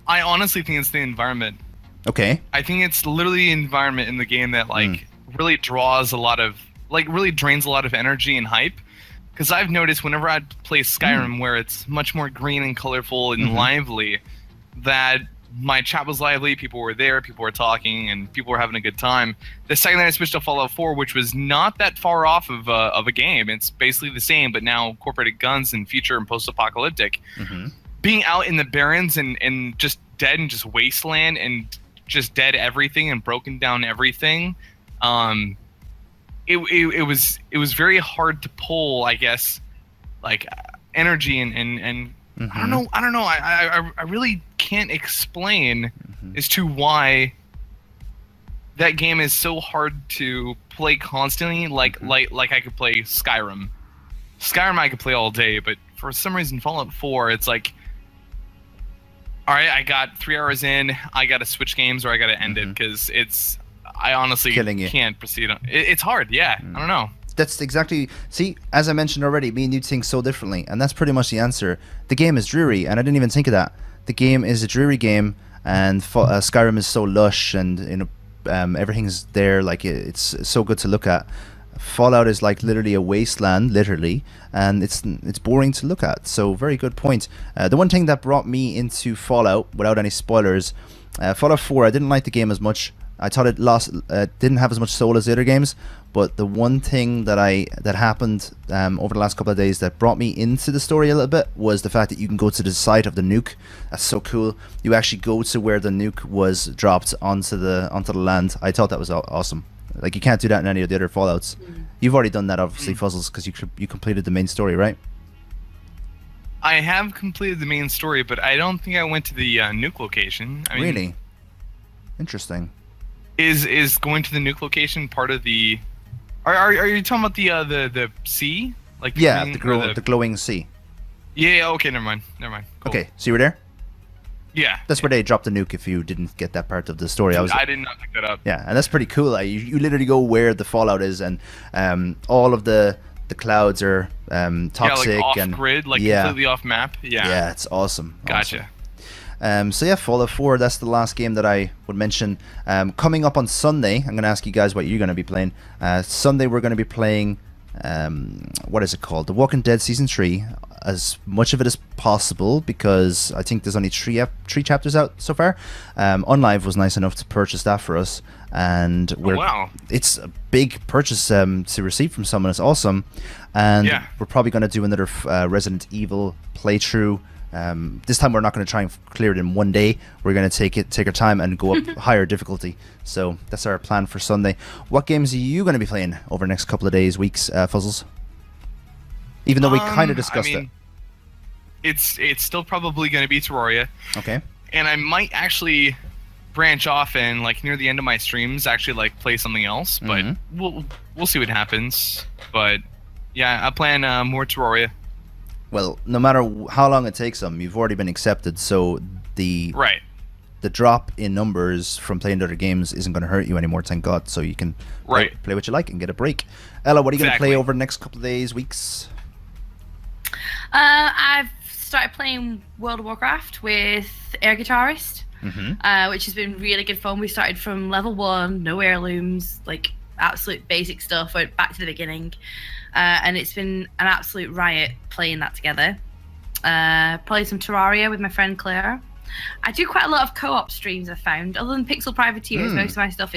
I honestly think it's the environment. Okay. I think it's literally the environment in the game that really draws a lot of, really drains a lot of energy and hype. Because I've noticed whenever I play Skyrim, where it's much more green and colorful and lively, that my chat was lively, people were there, people were talking, and people were having a good time. The second that I switched to Fallout 4, which was not that far off of a game, it's basically the same, but now incorporated guns and future and post-apocalyptic. Being out in the Barrens and just dead and just wasteland and just dead everything and broken down everything. It was very hard to pull, I guess, like energy and Mm-hmm. I don't know. I really can't explain as to why that game is so hard to play constantly. Like I could play Skyrim. Skyrim I could play all day, but for some reason Fallout 4, it's like, all right, I got 3 hours in, I got to switch games or I got to end it because I honestly can't proceed. It's hard. Yeah, I don't know. That's exactly. See, as I mentioned already, me and you think so differently, and that's pretty much the answer. The game is dreary, and I didn't even think of that. The game is a dreary game, and Skyrim is so lush, and everything's there. Like it's so good to look at. Fallout is like literally a wasteland, literally, and it's boring to look at. So very good point. The one thing that brought me into Fallout, without any spoilers, Fallout 4, I didn't like the game as much. I thought it didn't have as much soul as the other games, but the one thing that happened over the last couple of days that brought me into the story a little bit was the fact that you can go to the site of the nuke. That's so cool. You actually go to where the nuke was dropped onto the land. I thought that was awesome. Like, you can't do that in any of the other Fallouts. You've already done that, obviously, Fuzzles, because you completed the main story, right? I have completed the main story, but I don't think I went to the nuke location. I mean, really? Interesting. Is going to the nuke location part of the? Are you talking about the sea? Like the glowing sea. Yeah. Okay. Never mind. Cool. Okay. So you were there. Yeah. That's where they dropped the nuke. If you didn't get that part of the story, I did not pick that up. Yeah, and that's pretty cool. Like, you literally go where the Fallout is, and all of the clouds are toxic, like off and grid, completely off map. Yeah, it's awesome. Gotcha. So yeah, Fallout 4, that's the last game that I would mention. Coming up on Sunday, I'm going to ask you guys what you're going to be playing. Sunday we're going to be playing, what is it called? The Walking Dead Season 3, as much of it as possible, because I think there's only three chapters out so far. OnLive was nice enough to purchase that for us, and it's a big purchase to receive from someone. It's awesome, and we're probably going to do another Resident Evil playthrough. This time we're not going to try and clear it in one day. We're going to take our time and go up higher difficulty. So that's our plan for Sunday. What games are you going to be playing over the next couple of days, weeks, Fuzzles? Even though we kind of discussed it. It's still probably going to be Terraria. Okay. And I might actually branch off and near the end of my streams actually play something else, but we'll see what happens. But yeah, I plan more Terraria. Well, no matter how long it takes them, you've already been accepted, so the drop in numbers from playing other games isn't going to hurt you anymore, thank God. So you can play what you like and get a break. Ella, what are you going to play over the next couple of days, weeks? I've started playing World of Warcraft with Air Guitarist, which has been really good fun. We started from level 1, no heirlooms, absolute basic stuff, went back to the beginning. And it's been an absolute riot playing that together. Played some Terraria with my friend Claire. I do quite a lot of co-op streams, I've found. Other than Pixel Privateers, most of my stuff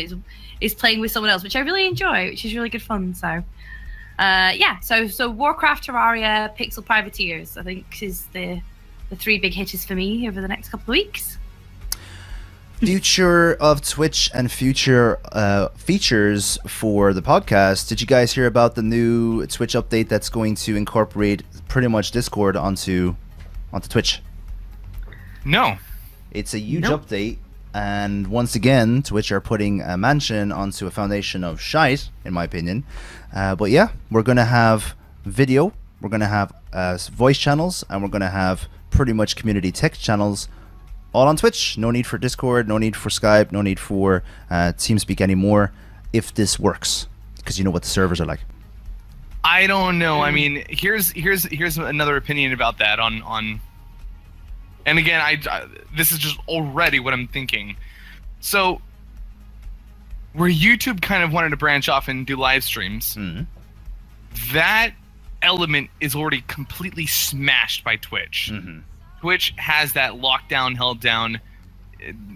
is playing with someone else, which I really enjoy, which is really good fun. So, so Warcraft, Terraria, Pixel Privateers, I think is the 3 big hitters for me over the next couple of weeks. Future of Twitch and future features for the podcast. Did you guys hear about the new Twitch update that's going to incorporate pretty much Discord onto Twitch? No. It's a huge update, and once again, Twitch are putting a mansion onto a foundation of shite, in my opinion. But yeah, we're going to have video, we're going to have voice channels, and we're going to have pretty much community text channels all on Twitch. No need for Discord, no need for Skype, no need for TeamSpeak anymore, if this works, because you know what the servers are like. I don't know. I mean, here's another opinion about that on and again, I this is just already what I'm thinking. So, where YouTube kind of wanted to branch off and do live streams, that element is already completely smashed by Twitch. Twitch has that lockdown held down.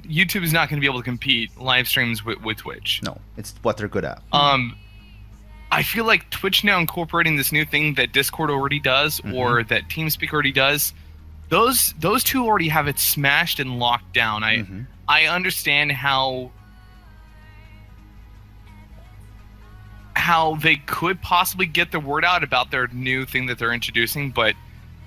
YouTube is not going to be able to compete live streams with Twitch. No, it's what they're good at. I feel like Twitch now incorporating this new thing that Discord already does or that TeamSpeak already does those two already have it smashed and locked down. I understand how they could possibly get the word out about their new thing that they're introducing, but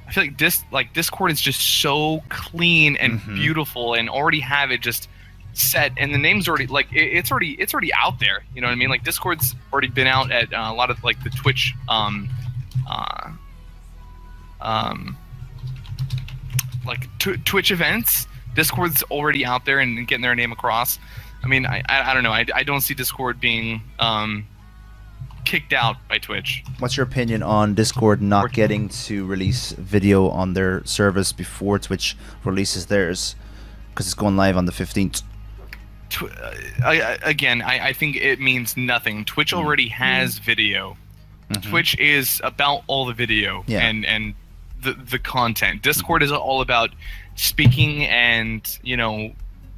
I feel like Discord is just so clean and beautiful, and already have it just set, and the name's already like it's already out there. You know what I mean? Like Discord's already been out at a lot of like the Twitch Twitch events. Discord's already out there and getting their name across. I mean, I don't know. I don't see Discord being kicked out by Twitch. What's your opinion on Discord not getting to release video on their service before Twitch releases theirs? Because it's going live on the 15th. I think it means nothing. Twitch already has video. Twitch is about all the video and the content. Discord is all about speaking and, you know,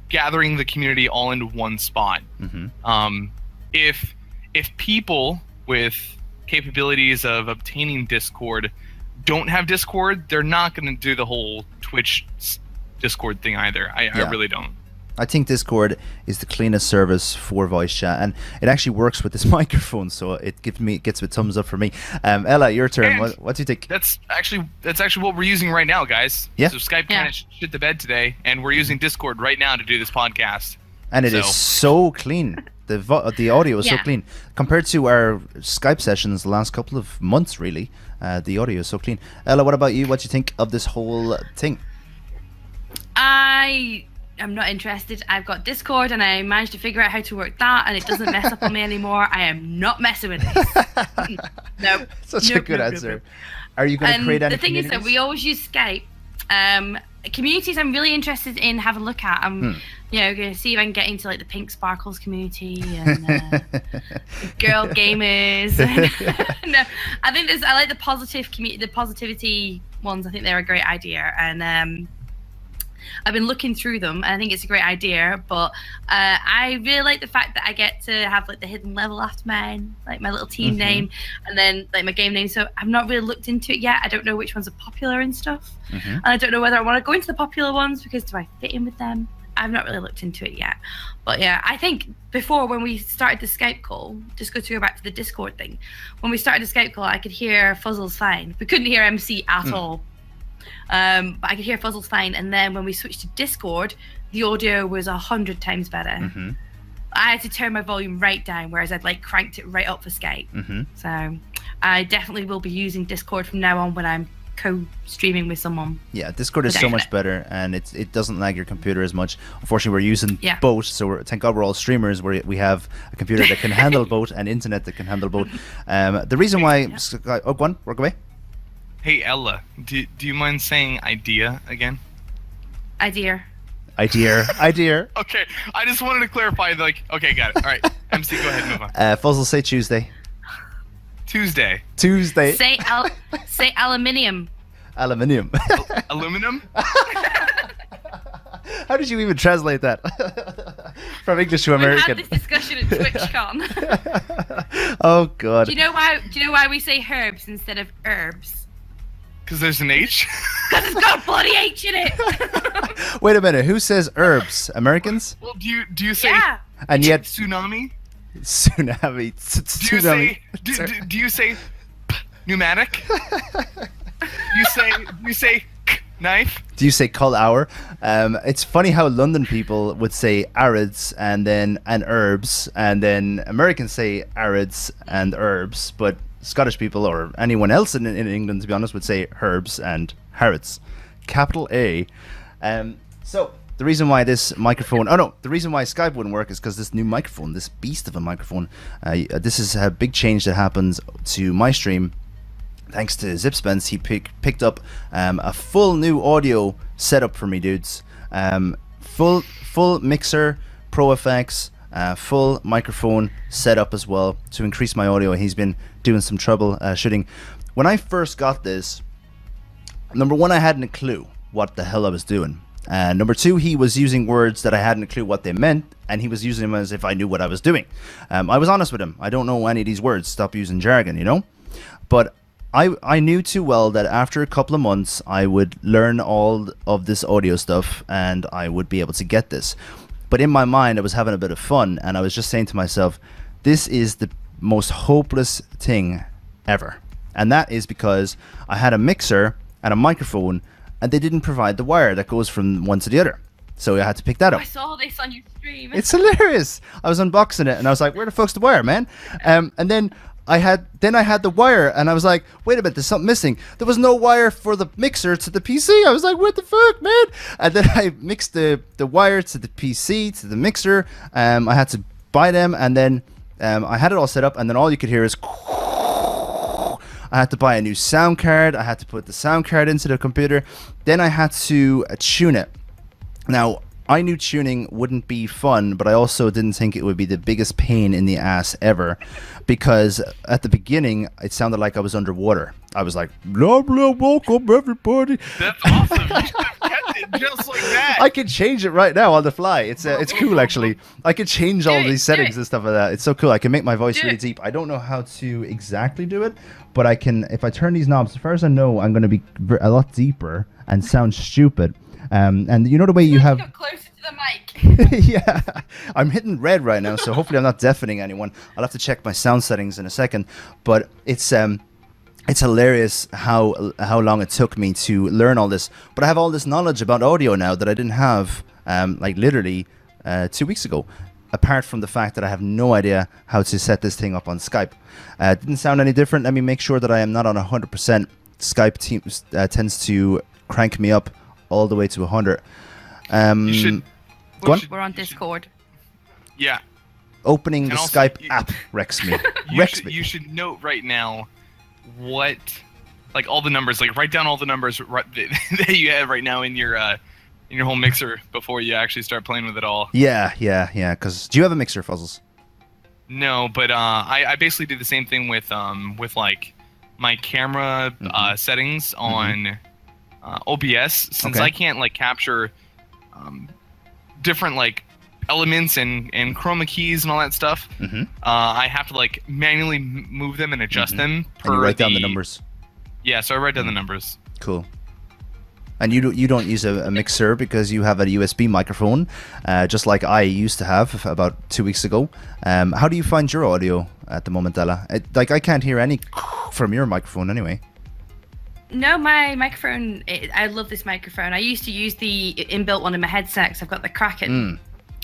gathering the community all into one spot. If people with capabilities of obtaining Discord don't have Discord, they're not going to do the whole Twitch Discord thing either. I really don't. I think Discord is the cleanest service for voice chat, and it actually works with this microphone, so it gets a thumbs up for me. Ella, your turn. What do you think? That's actually what we're using right now, guys. Yeah. So Skype kind of shit the bed today, and we're using Discord right now to do this podcast. And it is so clean. The audio is so clean compared to our Skype sessions the last couple of months. Really, the audio is so clean. Ella, what about you? What do you think of this whole thing? I'm not interested. I've got Discord and I managed to figure out how to work that, and it doesn't mess up on me anymore. I am not messing with this. Nope. Such a good answer. Are you going to create any the thing is that we always use Skype. Communities I'm really interested in having a look at. I'm going to see if I can get into like the Pink Sparkles community and girl gamers. No, I think I like the positive community, the positivity ones. I think they're a great idea, and I've been looking through them, and I think it's a great idea. But I really like the fact that I get to have like the hidden level after mine, like my little team name, and then like my game name. So I've not really looked into it yet. I don't know which ones are popular and stuff, and I don't know whether I want to go into the popular ones because do I fit in with them? I've not really looked into it yet. But yeah, I think before when we started the Skype call, just to go back to the Discord thing, when we started the Skype call, I could hear Fuzzles fine. We couldn't hear MC at all. But I could hear Fuzzles fine, and then when we switched to Discord, the audio was 100 times better. I had to turn my volume right down, whereas I'd like cranked it right up for Skype. So I definitely will be using Discord from now on when I'm co-streaming with someone. Yeah, Discord is so much better, and it doesn't lag your computer as much. Unfortunately, we're using both, so thank God we're all streamers where we have a computer that can handle both and internet that can handle both. The reason why... Oh, go on, work away. Hey Ella, do you mind saying idea again? Idea. Okay, I just wanted to clarify. Like, okay, got it. All right, MC, go ahead, move on. Fuzzle, say Tuesday. Tuesday. Say aluminium. Aluminium. Aluminum. How did you even translate that from English to American? We had this discussion at TwitchCon. Oh God. Do you know why we say herbs instead of herbs? Because there's an H? Because it's got a bloody H in it. Wait a minute, who says herbs? Americans? Well, do you say and yet tsunami? Tsunami. Do you say pneumatic? you say knife? Do you say cull hour? It's funny how London people would say arids and herbs, and then Americans say arids and herbs, but Scottish people or anyone else in England, to be honest, would say herbs and Harrods. Capital A. So the reason why this microphone... the reason why Skype wouldn't work is because this new microphone, this beast of a microphone, this is a big change that happens to my stream. Thanks to Zipspence, he picked up a full new audio setup for me, dudes. Full mixer, Pro FX, full microphone setup as well to increase my audio. He's been doing some troubleshooting. When I first got this, number one, I hadn't a clue what the hell I was doing. Number two, he was using words that I hadn't a clue what they meant, and he was using them as if I knew what I was doing. I was honest with him. I don't know any of these words. Stop using jargon, you know? But I knew too well that after a couple of months I would learn all of this audio stuff and I would be able to get this. But in my mind, I was having a bit of fun, and I was just saying to myself, this is the most hopeless thing ever. And that is because I had a mixer and a microphone, and they didn't provide the wire that goes from one to the other. So I had to pick that up. I saw this on your stream. It's hilarious. I was unboxing it, and I was like, where the fuck's the wire, man? And then I had the wire, and I was like, wait a minute, there's something missing. There was no wire for the mixer to the PC. I was like, what the fuck, man? And then I mixed the wire to the PC to the mixer. I had to buy them, and then I had it all set up, and then all you could hear is I had to buy a new sound card. I had to put the sound card into the computer. Then I had to tune it. Now, I knew tuning wouldn't be fun, but I also didn't think it would be the biggest pain in the ass ever, because at the beginning it sounded like I was underwater. I was like, blah blah, welcome everybody. That's awesome. You should have kept it just like that. I can change it right now on the fly. It's cool actually. I can change all these settings and stuff like that. It's so cool. I can make my voice really deep. I don't know how to exactly do it, but I can. If I turn these knobs, as far as I know, I'm going to be a lot deeper and sound stupid. And you know the way you have. Got closer to the mic. Yeah, I'm hitting red right now, so hopefully I'm not deafening anyone. I'll have to check my sound settings in a second. But it's hilarious how long it took me to learn all this. But I have all this knowledge about audio now that I didn't have like literally 2 weeks ago. Apart from the fact that I have no idea how to set this thing up on Skype. It didn't sound any different. Let me make sure that I am not on 100%. Skype tends to crank me up all the way to 100. You should. Go on. We're on Discord. Yeah. Opening the also, Skype app wrecks me. You should note right now what, like all the numbers, like write down all the numbers that you have right now in your whole mixer before you actually start playing with it all. Yeah. Because do you have a mixer, Fuzzles? No, but I basically do the same thing with like my camera settings on OBS, since I can't like capture different like elements and chroma keys and all that stuff. I have to like manually move them and adjust them per and you write down the numbers. Yeah, so I write down the numbers. Cool. And you don't use a mixer because you have a USB microphone, just like I used to have about 2 weeks ago. How do you find your audio at the moment, Ella? Like I can't hear any from your microphone anyway. No, my microphone, I love this microphone. I used to use the inbuilt one in my headset because I've got the Kraken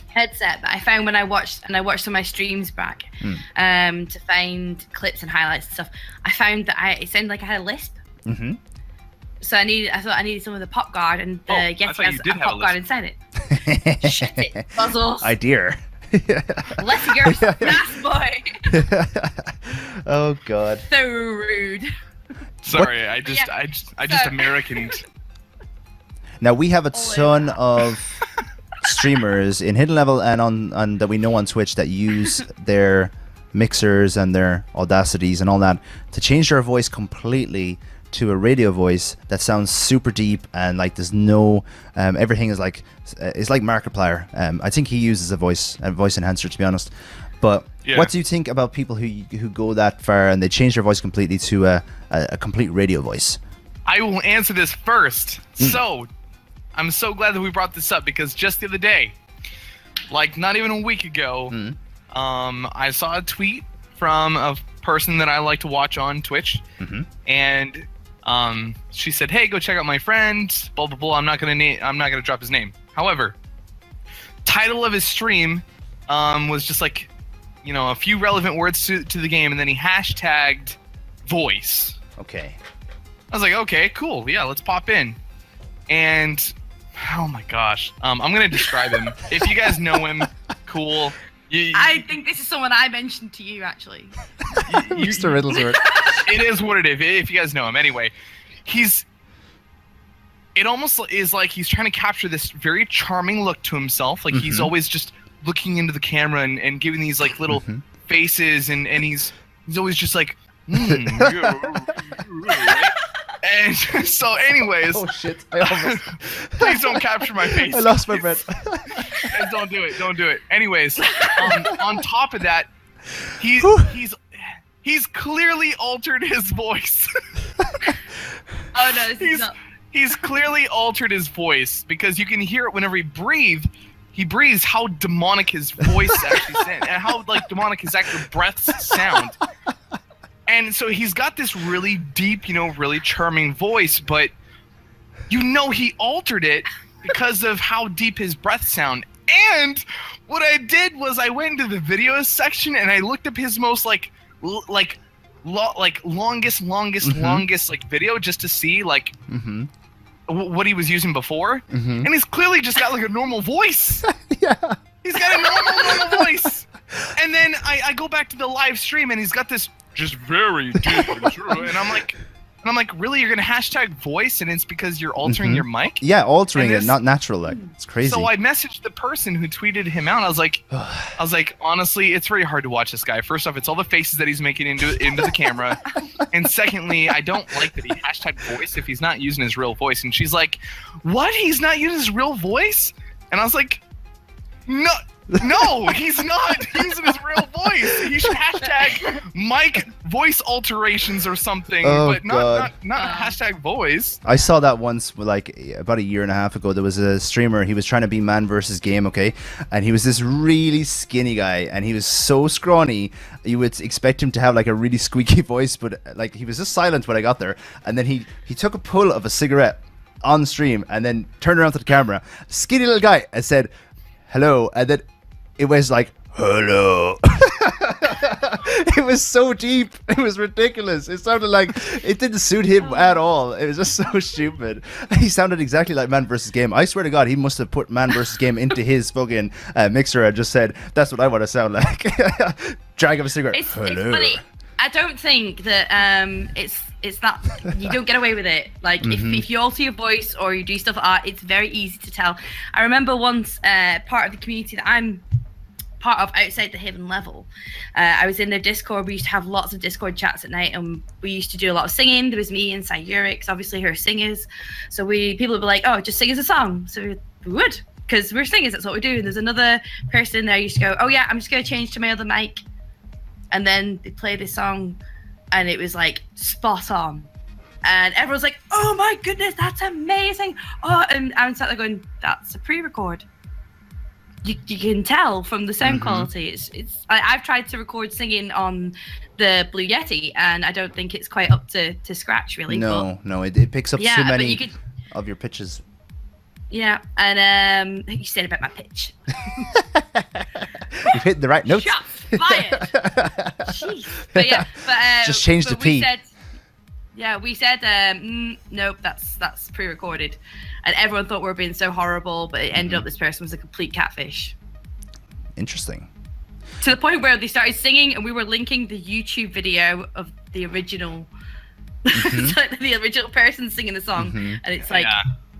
headset. But I found when I watched some of my streams back to find clips and highlights and stuff, I found that it sounded like I had a lisp. So I thought I needed some of the pop guard, and the Yeti has a pop guard inside it. Shut it, Puzzles. I dare. Let's go, fast boy. Oh God. So rude. Sorry, I just Americaned. Now we have a ton of streamers in Hidden Level and on that we know on Twitch that use their mixers and their Audacities and all that to change their voice completely to a radio voice that sounds super deep and like there's no everything is like it's like Markiplier. I think he uses a voice enhancer, to be honest. But what do you think about people who go that far and they change their voice completely to a complete radio voice? I will answer this first. So, I'm so glad that we brought this up because just the other day, like not even a week ago, I saw a tweet from a person that I like to watch on Twitch, and she said, "Hey, go check out my friend." Blah blah blah. I'm not gonna drop his name. However, title of his stream was just like, you know, a few relevant words to the game, and then he hashtagged voice. Okay. I was like, okay, cool. Yeah, let's pop in. And oh my gosh, I'm gonna describe him. If you guys know him, cool. I think this is someone I mentioned to you, actually. Mr. Riddlesworth. It is what it is. If you guys know him, anyway, it almost is like he's trying to capture this very charming look to himself. Like he's always just looking into the camera and giving these like little faces, and he's always just like, and so anyways, oh shit, I almost please don't capture my face. I lost my breath. Don't do it anyways, on top of that, he's He's clearly altered his voice. Oh no, this is not. He's clearly altered his voice because you can hear it whenever he breathes how demonic his voice actually sounds and how like demonic his actual breaths sound. And so he's got this really deep, really charming voice, but he altered it because of how deep his breaths sound. And what I did was I went into the videos section and I looked up his most longest like video just to see like what he was using before, and he's clearly just got like a normal voice. Yeah, he's got a normal voice. And then I go back to the live stream and he's got this just very deep and true, and I'm like, really, you're gonna hashtag voice and it's because you're altering your mic? Yeah, altering it, not natural. Like, it's crazy. So I messaged the person who tweeted him out. I was like, honestly, it's very hard to watch this guy. First off, it's all the faces that he's making into the camera, and secondly, I don't like that he hashtag voice if he's not using his real voice. And she's like, what? He's not using his real voice? And I was like, no, he's not using his real voice. He should hashtag mic voice alterations or something, but not hashtag voice. I saw that once, like about a year and a half ago. There was a streamer. He was trying to be man versus game, okay, and he was this really skinny guy, and he was so scrawny. You would expect him to have like a really squeaky voice, but like he was just silent when I got there. And then he took a pull of a cigarette on stream, and then turned around to the camera, skinny little guy, and said, "Hello," and then it was like, hello. It was so deep. It was ridiculous. It sounded like it didn't suit him at all. It was just so stupid. He sounded exactly like Man vs. Game. I swear to God, he must have put Man vs. Game into his fucking mixer and just said, that's what I want to sound like. Drag of a cigarette. It's funny. I don't think that it's that you don't get away with it. Like if you alter your voice or you do stuff like that, it's very easy to tell. I remember once part of the community that I'm part of outside the Haven level, I was in their Discord. We used to have lots of Discord chats at night, and we used to do a lot of singing. There was me and Sayurix, obviously, who are singers. So people would be like, "Oh, just sing us a song." So we would, because we're singers. That's what we do. And there's another person there who used to go, "Oh yeah, I'm just going to change to my other mic," and then they play this song, and it was like spot on. And everyone's like, "Oh my goodness, that's amazing!" Oh, and I'm sat there going, "That's a pre-record." You can tell from the sound quality. I've tried to record singing on the Blue Yeti, and I don't think it's quite up to scratch, really. No, it picks up too many of your pitches. Yeah, and you said about my pitch. You've hit the right notes. Shots fired. Jeez. But just change the P. We said, nope, that's pre-recorded. And everyone thought we were being so horrible, but it ended up this person was a complete catfish. Interesting. To the point where they started singing, and we were linking the YouTube video of the original, the original person singing the song, and it's like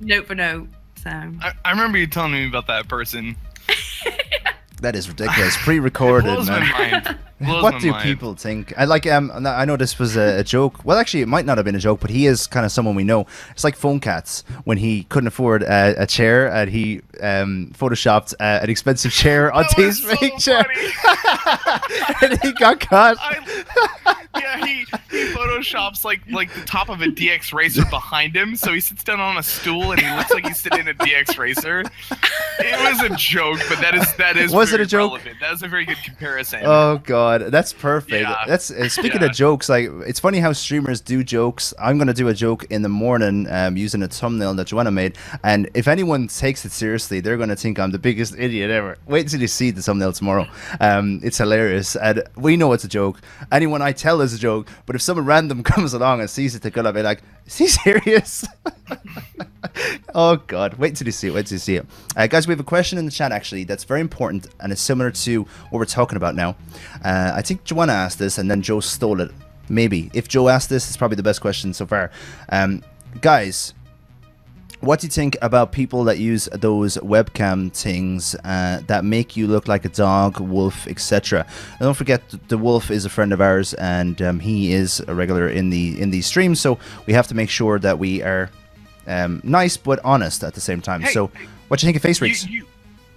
note for note. So I remember you telling me about that person. That is ridiculous. Pre-recorded, blows man. My mind. What do people think? I know this was a joke. Well, actually, it might not have been a joke, but he is kind of someone we know. It's like Phone Cats when he couldn't afford a chair and he photoshopped an expensive chair onto his fake chair, and he got caught. He photoshops like the top of a DX racer behind him, so he sits down on a stool and he looks like he's sitting in a DX racer. It was a joke, but that is was it a joke? Relevant. That was a very good comparison. Oh God, that's perfect. Yeah. That's speaking of jokes. Like, it's funny how streamers do jokes. I'm gonna do a joke in the morning, using a thumbnail that Joanna made, and if anyone takes it seriously, they're gonna think I'm the biggest idiot ever. Wait until you see the thumbnail tomorrow. It's hilarious, and we know it's a joke. Anyone I tell is a joke, but if someone random comes along and sees it, they're gonna be like, "Is he serious?" Oh God, wait till you see it. Guys, we have a question in the chat actually that's very important, and it's similar to what we're talking about now. I think Joanna asked this and then Joe stole it. Maybe. If Joe asked this, it's probably the best question so far. Guys, what do you think about people that use those webcam things that make you look like a dog, wolf, etc.? And don't forget, the wolf is a friend of ours, and he is a regular in these streams, so we have to make sure that we are nice but honest at the same time. Hey, so what do you think of face rigs?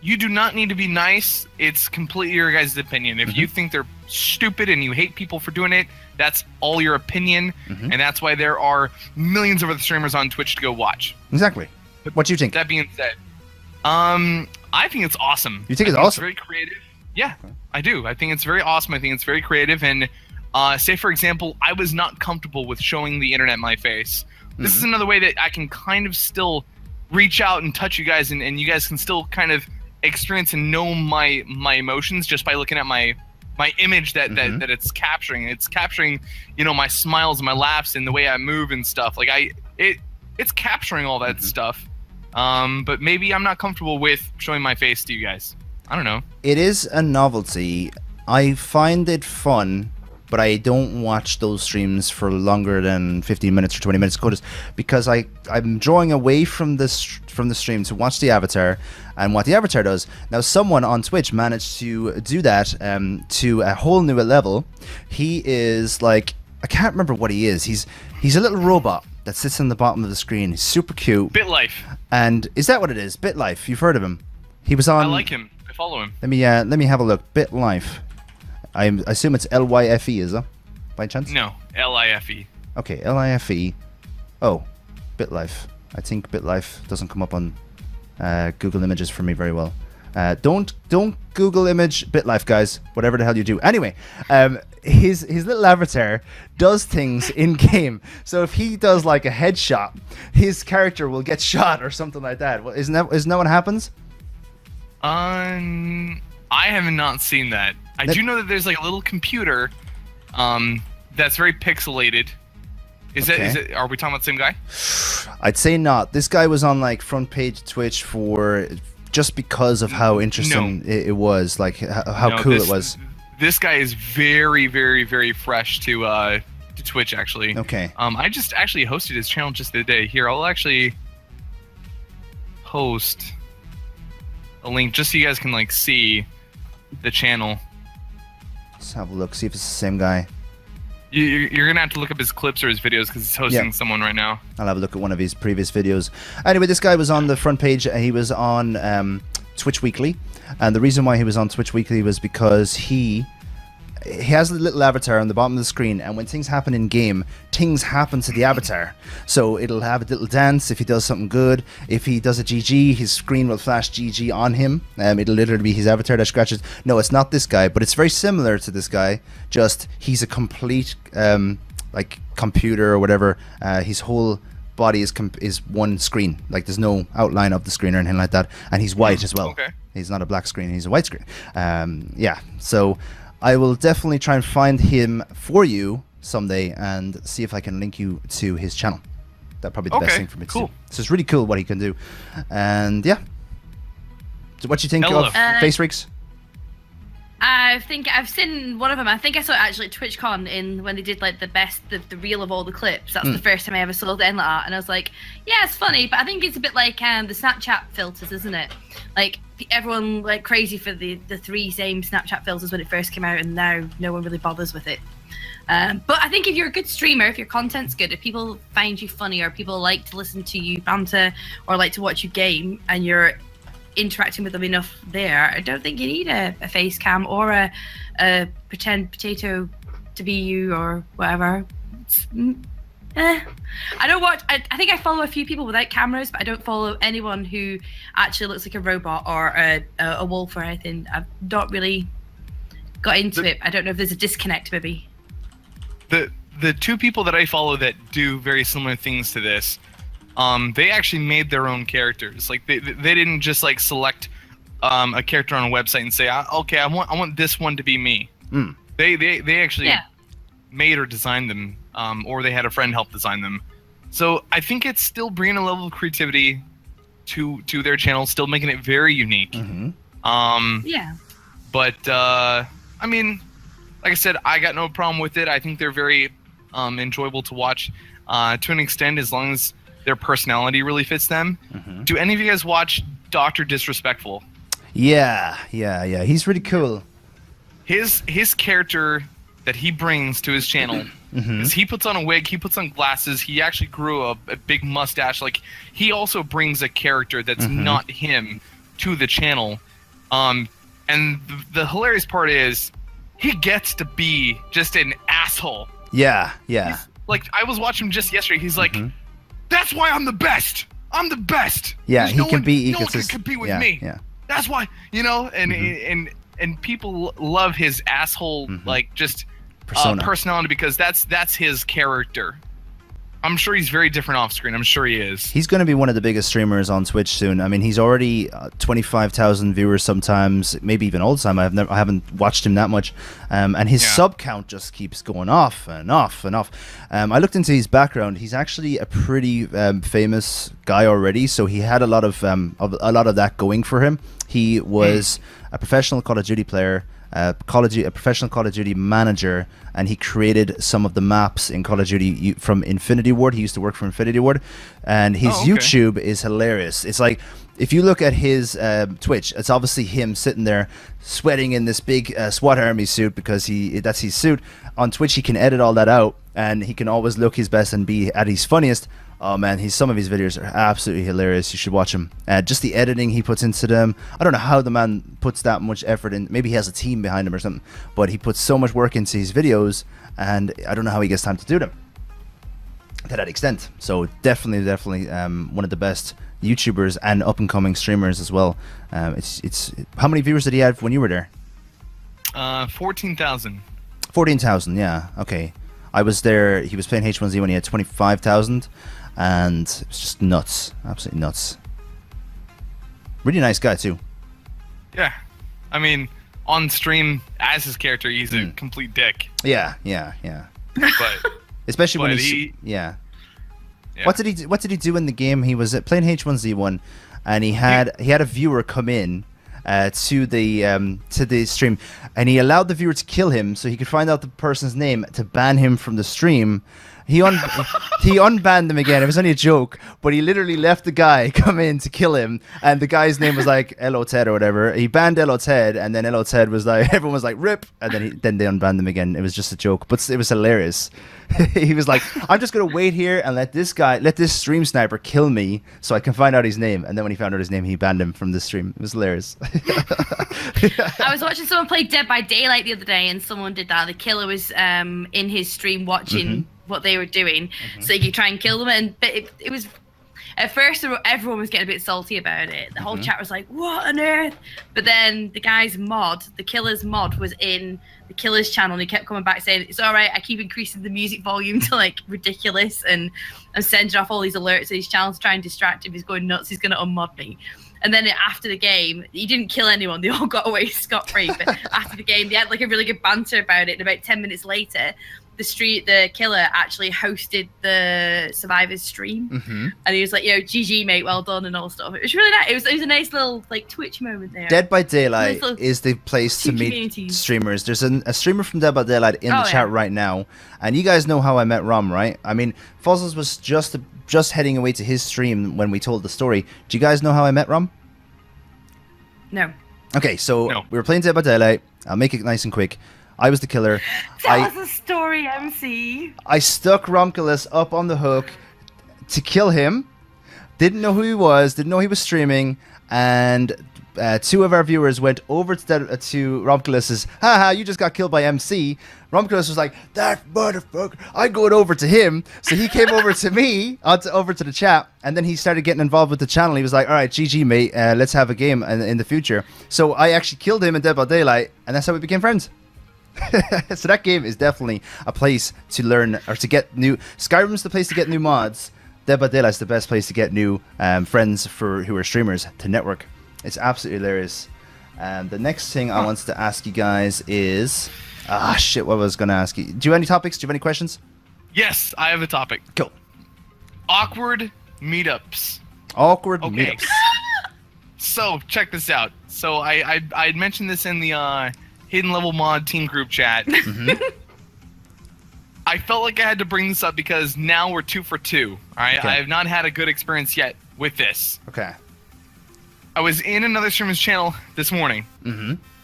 you do not need to be nice. It's completely your guys' opinion. If you think they're stupid and you hate people for doing it, that's all your opinion, and that's why there are millions of other streamers on Twitch to go watch. Exactly. What do you think? That being said, I think it's awesome. You think it's awesome? awesome? It's very creative. Yeah, I do. I think it's very awesome. I think it's very creative. And say, for example, I was not comfortable with showing the internet my face. This is another way that I can kind of still reach out and touch you guys, and you guys can still kind of experience and know my emotions just by looking at my image that it's capturing. It's capturing, my smiles and my laughs and the way I move and stuff. Like it's capturing all that stuff. But maybe I'm not comfortable with showing my face to you guys. I don't know. It is a novelty. I find it fun, but I don't watch those streams for longer than 15 minutes or 20 minutes because I'm drawing away from the stream to watch the avatar and what the avatar does. Now, someone on Twitch managed to do that to a whole new level. He is like, I can't remember what he is. He's a little robot that sits on the bottom of the screen. He's super cute. BitLife. And is that what it is? BitLife. You've heard of him. He was on... I like him. I follow him. Let me have a look. BitLife. I assume it's L-Y-F-E, is that? By chance? No, L-I-F-E. Okay, L-I-F-E. Oh, BitLife. I think BitLife doesn't come up on Google Images for me very well. Don't Google image BitLife, guys. Whatever the hell you do. Anyway, his little avatar does things in game. So if he does like a headshot, his character will get shot or something like that. Well, isn't that what happens? I have not seen that. I do know that there's like a little computer that's very pixelated. Is it? Are we talking about the same guy? I'd say not. This guy was on like front page Twitch for just because of how interesting it was, like how cool it was. This guy is very, very, very fresh to Twitch, actually. Okay. I just actually hosted his channel just the other day. Here, I'll actually post a link just so you guys can like see the channel. Let's have a look, see if it's the same guy. You're gonna have to look up his clips or his videos because he's hosting someone right now. I'll have a look at one of his previous videos. Anyway, this guy was on the front page. He was on Twitch Weekly, and the reason why he was on Twitch Weekly was because he has a little avatar on the bottom of the screen, and when things happen in game, things happen to the avatar. So it'll have a little dance if he does something good. If he does a GG, his screen will flash GG on him. It'll literally be his avatar that scratches. No, it's not this guy, but it's very similar to this guy. Just he's a complete like computer or whatever. His whole body is one screen. Like there's no outline of the screen or anything like that. And he's white as well. Okay. He's not a black screen. He's a white screen. Yeah. So I will definitely try and find him for you someday and see if I can link you to his channel. That'd probably be the best thing for me to do. So it's really cool what he can do. And yeah. So what do you think of Face Rigs? I think I've seen one of them. I think I saw it actually at TwitchCon when they did like the reel of all the clips. That's the first time I ever saw the like that, and I was like, yeah, it's funny, but I think it's a bit like the Snapchat filters, isn't it? Like everyone like crazy for the 3 same Snapchat filters when it first came out, and now no one really bothers with it. But I think if you're a good streamer, if your content's good, if people find you funny, or people like to listen to you banter, or like to watch you game, and you're interacting with them enough there, I don't think you need a face cam or a pretend potato to be you or whatever. I don't watch. I think I follow a few people without cameras, but I don't follow anyone who actually looks like a robot or a wolf or anything. I've not really got into it. I don't know if there's a disconnect, maybe. The 2 people that I follow that do very similar things to this, they actually made their own characters. Like they didn't just like select a character on a website and say, okay, I want this one to be me. They actually made or designed them, or they had a friend help design them. So I think it's still bringing a level of creativity to their channel, still making it very unique. But I mean, like I said, I got no problem with it. I think they're very enjoyable to watch to an extent, as long as their personality really fits them. Do any of you guys watch Dr. Disrespectful? Yeah. He's really cool. His character that he brings to his channel is he puts on a wig, he puts on glasses, he actually grew a big mustache. Like he also brings a character that's not him to the channel, And the hilarious part is he gets to be just an asshole. Yeah. Like, I was watching him just yesterday. He's like, that's why I'm the best. I'm the best. Yeah, There's he can be no one can ecosystem. compete with me. Yeah. That's why, and people love his asshole, like, just personality, because that's his character. I'm sure he's very different off screen. I'm sure he is. He's going to be one of the biggest streamers on Twitch soon. I mean, he's already 25,000 viewers sometimes, maybe even all the time. I haven't watched him that much. And his sub count just keeps going off and off and off. I looked into his background. He's actually a pretty famous guy already, so he had a lot of that going for him. He was a professional Call of Duty player, a professional Call of Duty manager, and he created some of the maps in Call of Duty from Infinity Ward. He used to work for Infinity Ward, and his YouTube is hilarious. It's like, if you look at his Twitch, it's obviously him sitting there sweating in this big SWAT army suit, because that's his suit. On Twitch, he can edit all that out, and he can always look his best and be at his funniest. Oh man, some of his videos are absolutely hilarious. You should watch them. Just the editing he puts into them. I don't know how the man puts that much effort in. Maybe he has a team behind him or something. But he puts so much work into his videos, and I don't know how he gets time to do them to that extent. So definitely one of the best YouTubers and up and coming streamers as well. It's how many viewers did he have when you were there? 14,000. 14,000. Yeah. Okay. I was there. He was playing H1Z when he had 25,000. And it's just nuts, absolutely nuts. Really nice guy too. Yeah, I mean, on stream as his character, he's a complete dick. Yeah. But especially when yeah. What did he do in the game? He was playing H1Z1, and he had a viewer come in to the stream, and he allowed the viewer to kill him so he could find out the person's name to ban him from the stream. He unbanned him again. It was only a joke, but he literally left the guy come in to kill him, and the guy's name was like Elo Ted or whatever. He banned Elo Ted, and then Elo Ted was like, everyone was like, rip, and then they unbanned him again. It was just a joke, but it was hilarious. He was like, I'm just gonna wait here and let this stream sniper kill me so I can find out his name. And then when he found out his name, he banned him from the stream. It was hilarious. I was watching someone play Dead by Daylight the other day, and someone did that. The killer was in his stream watching what they were doing, so you could try and kill them. But it was, at first everyone was getting a bit salty about it. The whole chat was like, what on earth? But then the killer's mod was in the killer's channel, and he kept coming back saying, it's all right, I keep increasing the music volume to like ridiculous, and I'm sending off all these alerts to his channel to try and distract him. He's going nuts, he's going to unmod me. And then after the game, he didn't kill anyone. They all got away scot-free. But after the game, they had like a really good banter about it. And about 10 minutes later, the killer actually hosted the survivors stream, and he was like, GG mate, well done, and all stuff. It was really nice. It was a nice little like Twitch moment there. Dead by Daylight is the place to meet streamers. There's a streamer from Dead by Daylight in the chat right now, and you guys know how I met Rom, right? I mean, Fozzles was just heading away to his stream when we told the story. Do you guys know how I met Rom? No. Okay, so we were playing Dead by Daylight. I'll make it nice and quick. I was the killer. Tell us a story, MC. I stuck Romculus up on the hook to kill him. Didn't know who he was. Didn't know he was streaming. And two of our viewers went over to Romculus's. Haha, you just got killed by MC. Romculus was like, that motherfucker. I going over to him. So he came over to me, over to the chat. And then he started getting involved with the channel. He was like, all right, GG, mate. Let's have a game in the future. So I actually killed him in Dead by Daylight. And that's how we became friends. So that game is definitely a place to learn or to get new. Skyrim's the place to get new mods. Dead by Daylight's the best place to get new friends who are streamers to network. It's absolutely hilarious. The next thing I wanted to ask you guys is what was I going to ask you? Do you have any topics? Do you have any questions? Yes, I have a topic. Cool. Awkward meetups. Awkward meetups. So check this out. So I had mentioned this in the Hidden Level Mod team group chat. I felt like I had to bring this up because now we're 2 for 2. All right, Okay. I have not had a good experience yet with this. Okay. I was in another streamer's channel this morning,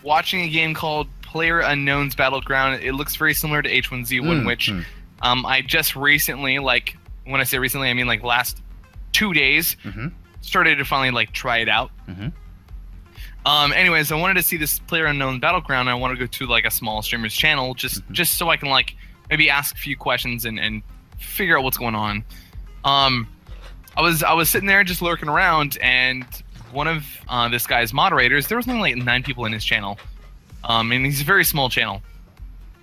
watching a game called Player Unknown's Battleground. It looks very similar to H1Z1, which I just recently, like when I say recently, I mean like last 2 days, started to finally like try it out. Anyways, I wanted to see this PlayerUnknown Battleground. I want to go to like a small streamer's channel just so I can like maybe ask a few questions and figure out what's going on. I was sitting there just lurking around, and one of this guy's moderators, there was only like 9 people in his channel, and he's a very small channel.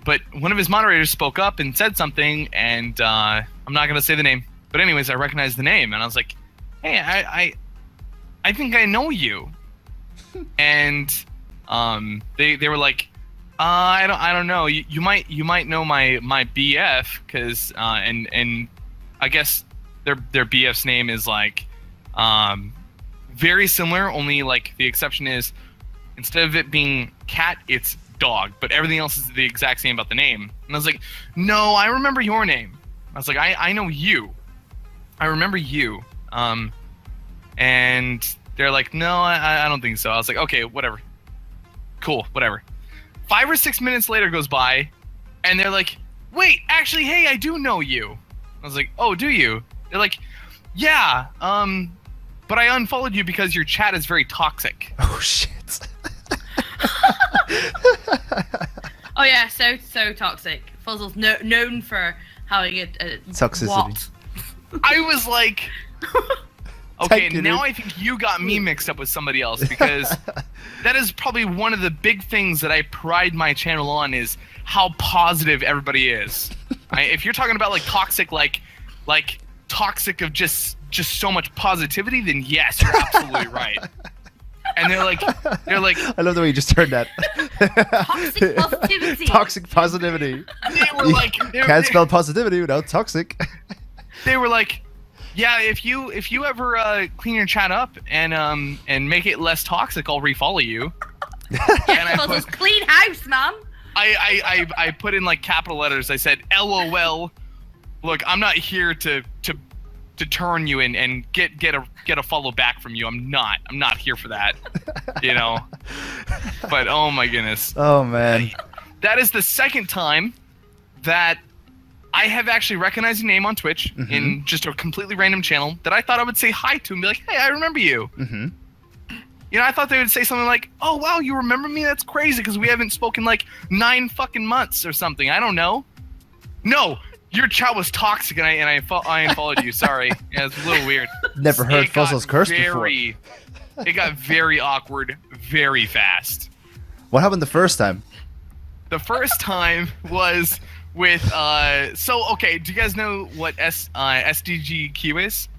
But one of his moderators spoke up and said something, and I'm not gonna say the name, but anyways, I recognized the name, and I was like, "Hey, I think I know you." And they were like, I don't know. You might know my BF, because and I guess their BF's name is like very similar. Only like the exception is instead of it being cat, it's dog. But everything else is the exact same about the name. And I was like, no, I remember your name. I was like, I know you. I remember you. And they're like, no, I don't think so. I was like, okay, whatever. Cool, whatever. 5 or 6 minutes later goes by, and they're like, wait, actually, hey, I do know you. I was like, oh, do you? They're like, yeah, but I unfollowed you because your chat is very toxic. Oh, shit. Oh yeah, so toxic. Fuzzle's known for having a Toxicity. What? I was like, okay, Thank you, now dude. I think you got me mixed up with somebody else, because that is probably one of the big things that I pride my channel on, is how positive everybody is. If you're talking about like toxic, like toxic of just so much positivity, then yes, you're absolutely right. And they're like, I love the way you just turned that. Toxic positivity. Toxic positivity. they were like, Can't spell positivity without toxic. they were like, yeah, if you ever clean your chat up and make it less toxic, I'll refollow you. And I Fuzzle's clean house, man. I put in like capital letters. I said, LOL. Look, I'm not here to turn you and get a follow back from you. I'm not here for that. You know. But oh my goodness. Oh man. That is the second time that I have actually recognized a name on Twitch in just a completely random channel that I thought I would say hi to and be like, hey, I remember you. Mm-hmm. You know, I thought they would say something like, oh, wow, you remember me? That's crazy, because we haven't spoken like 9 fucking months or something. I don't know. No, your chat was toxic, and I unfollowed you. Sorry. Yeah, it's a little weird. Never heard Fuzzle's curse before. It got very awkward very fast. What happened the first time? The first time was with okay, do you guys know what SDGQ is?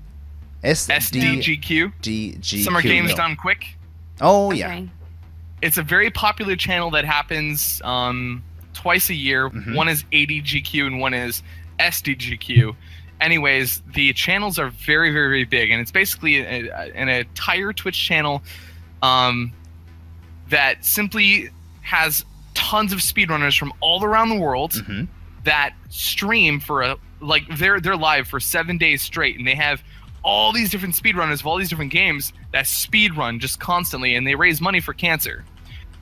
SDGQ? SDGQ. Summer Games no. Done Quick. Oh yeah. Okay. It's a very popular channel that happens twice a year. One is ADGQ and one is SDGQ. Anyways, the channels are very, very, very big, and it's basically an entire Twitch channel that simply has tons of speedrunners from all around the world that stream for they're live for 7 days straight, and they have all these different speedrunners of all these different games that speedrun just constantly, and they raise money for cancer.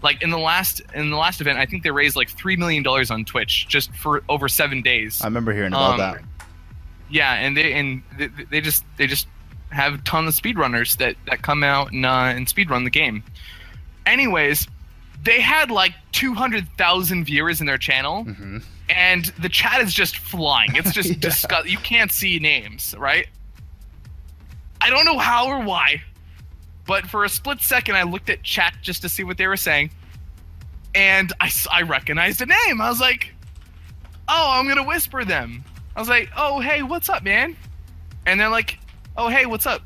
Like in the last event, I think they raised like $3 million on Twitch just for over 7 days. I remember hearing about that. Yeah, and they just have tons of speedrunners that come out and speedrun the game. Anyways, they had like 200,000 viewers in their channel, and the chat is just flying. It's just disgusting. You can't see names, right? I don't know how or why, but for a split second, I looked at chat just to see what they were saying, and I recognized a name. I was like, oh, I'm gonna whisper them. I was like, oh, hey, what's up, man? And they're like, oh, hey, what's up?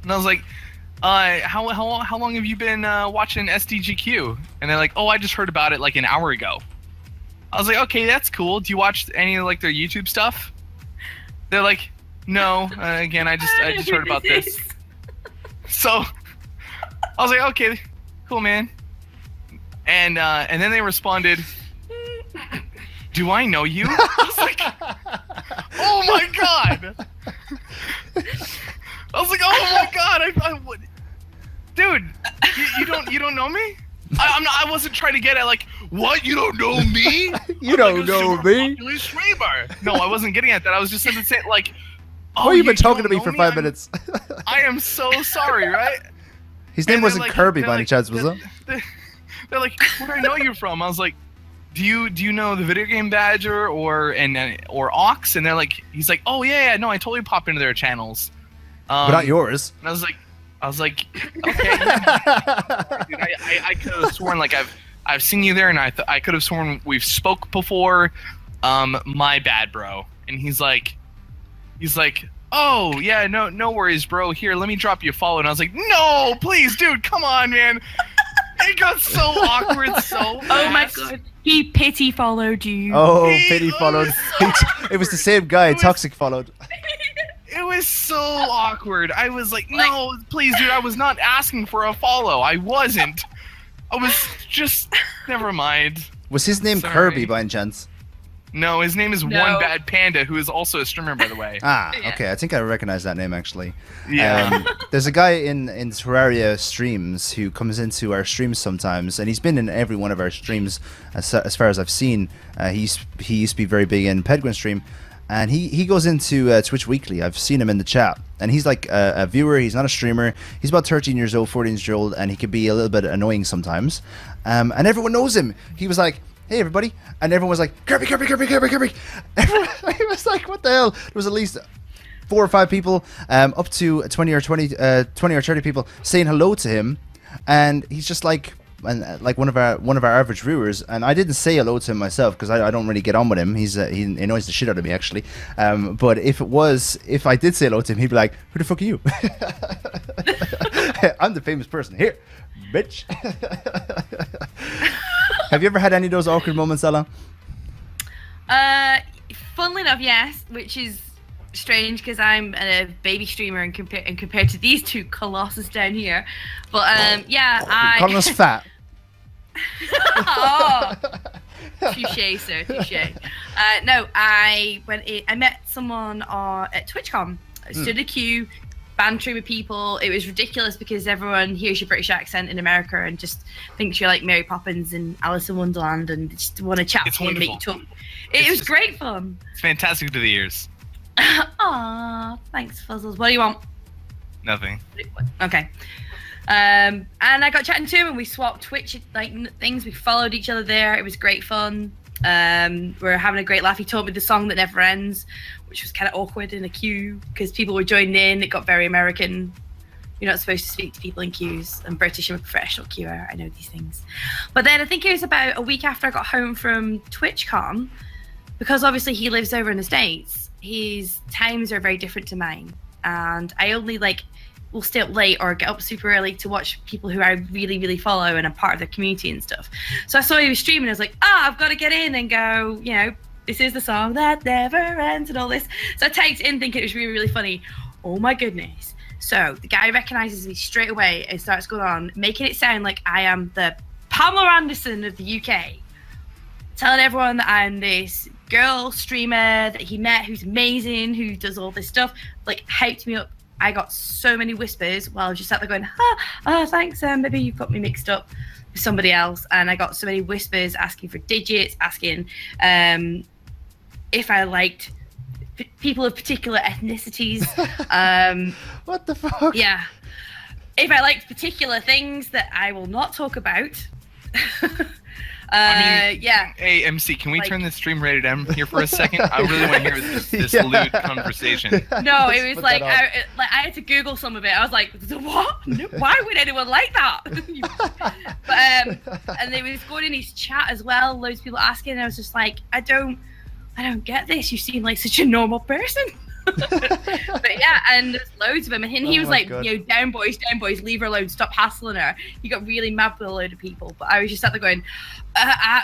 And I was like, how long have you been watching SDGQ? And they're like, oh, I just heard about it like an hour ago. I was like, okay, that's cool. Do you watch any of like their YouTube stuff? They're like, no. Again, I just heard about this. So I was like, okay, cool, man. And then they responded, do I know you? I was like, oh my god. I was like, oh my god, I dude, you don't know me? I wasn't trying to get at like, what, you don't know me? You don't know me? Streamer. No, I wasn't getting at that. I was just going to say like, Why have you been talking to don't me for know 5 minutes? I am so sorry, right? His name And wasn't they're Kirby they're by any chance, was it? They're like, where do I know you from? I was like, do you know the video game Badger or Ox? And they're like, he's like, oh yeah, no, I totally pop into their channels. But not yours. And I was like, okay. Dude, I could have sworn like I've seen you there, and I could have sworn we've spoke before. My bad, bro. And he's like, oh yeah, no worries, bro. Here, let me drop you a follow. And I was like, no, please, dude, come on, man. It got so awkward so fast. Oh my god. He pity followed you. Oh, Pity followed. It was the same guy. Toxic followed. It was so awkward. I was like, no, please, dude, I was not asking for a follow. I wasn't. I was just, never mind. Was his name Sorry. Kirby by any chance? No, his name is No. One Bad Panda, who is also a streamer, by the way. Okay. I think I recognize that name actually. Yeah. There's a guy in Terraria streams who comes into our streams sometimes, and he's been in every one of our streams as far as I've seen. He used to be very big in Pedguin stream, and he goes into Twitch weekly. I've seen him in the chat, and he's like a viewer. He's not a streamer. He's about 13 years old, 14 years old, and he can be a little bit annoying sometimes. And everyone knows him. He was like, hey everybody, and everyone was like, Kirby. Everyone, he was like, what the hell? There was at least 4 or 5 people, up to 20 or 30 people saying hello to him, and he's just like one of our average viewers. And I didn't say hello to him myself because I don't really get on with him. He annoys the shit out of me actually. But if I did say hello to him, he'd be like, who the fuck are you? I'm the famous person here, bitch. Have you ever had any of those awkward moments, Ella? Funnily enough, yes, which is strange because I'm a baby streamer and compared to these two colossus down here. But yeah, Calling us fat. Oh, touche, sir, touche. No, I met someone at TwitchCon. I stood in a queue, bantering with people. It was ridiculous because everyone hears your British accent in America and just thinks you're like Mary Poppins and Alice in Wonderland and just want to chat It's to you and make you wonderful. talk. It was great fun. It's fantastic to the ears. Aw, thanks, Fuzzles. What do you want? Nothing. Okay. And I got chatting to him and we swapped Twitch things. We followed each other there. It was great fun. We're having a great laugh. He told me the song that never ends, which was kind of awkward in a queue because people were joining in. It got very American. You're not supposed to speak to people in queues. I'm British. I'm a professional queuer. I know these things. But then I think it was about a week after I got home from TwitchCon, because obviously he lives over in the States. His times are very different to mine, and I only will stay up late or get up super early to watch people who I really, really follow and I'm part of their community and stuff. So I saw he was streaming. I was like, I've got to get in and go, this is the song that never ends and all this. So I typed in thinking it was really, really funny. Oh my goodness. So the guy recognizes me straight away and starts going on, making it sound like I am the Pamela Anderson of the UK. Telling everyone that I'm this girl streamer that he met who's amazing, who does all this stuff, hyped me up. I got so many whispers while I was just sat there going, thanks, maybe you've got me mixed up with somebody else. And I got so many whispers asking for digits, asking if I liked people of particular ethnicities. What the fuck? Yeah. If I liked particular things that I will not talk about. Yeah. Hey, MC, can we turn the stream rated M here for a second? I really want to hear this lewd conversation. No, it was put like that I had to Google some of it. I was like, what? No, why would anyone like that? But and they was going in his chat as well. Loads of people asking, and I was just like, I don't get this. You seem like such a normal person. But yeah, and there's loads of them, and he was like, God. down boys, leave her alone, stop hassling her. He got really mad with a load of people, but I was just sat there going,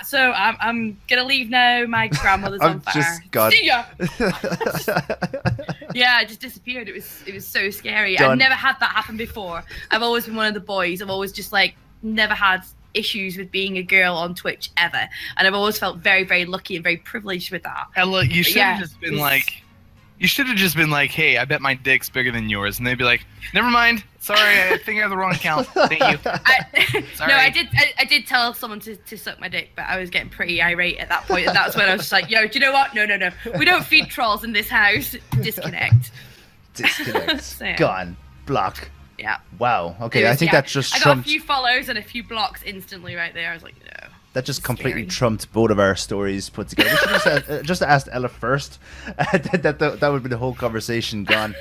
so I'm gonna leave now. My grandmother's on fire. Just gone. See ya. Yeah, I just disappeared. It was so scary. Done. I've never had that happen before. I've always been one of the boys. I've always just never had issues with being a girl on Twitch ever, and I've always felt very, very lucky and very privileged with that. Ella, you should have just been like, hey, I bet my dick's bigger than yours. And they'd be like, never mind. Sorry, I think I have the wrong account. Thank you. Sorry. No, I did tell someone to suck my dick, but I was getting pretty irate at that point. And that's when I was just like, yo, do you know what? No. We don't feed trolls in this house. Disconnect. Disconnect. So, yeah. Gone. Block. Yeah. Wow. Okay, It was- I think yeah. that just I got a trumped. few follows and a few blocks instantly right there. I was like, no. That just completely Scary. trumped both of our stories put together. We should just asked Ella first. that would be the whole conversation gone.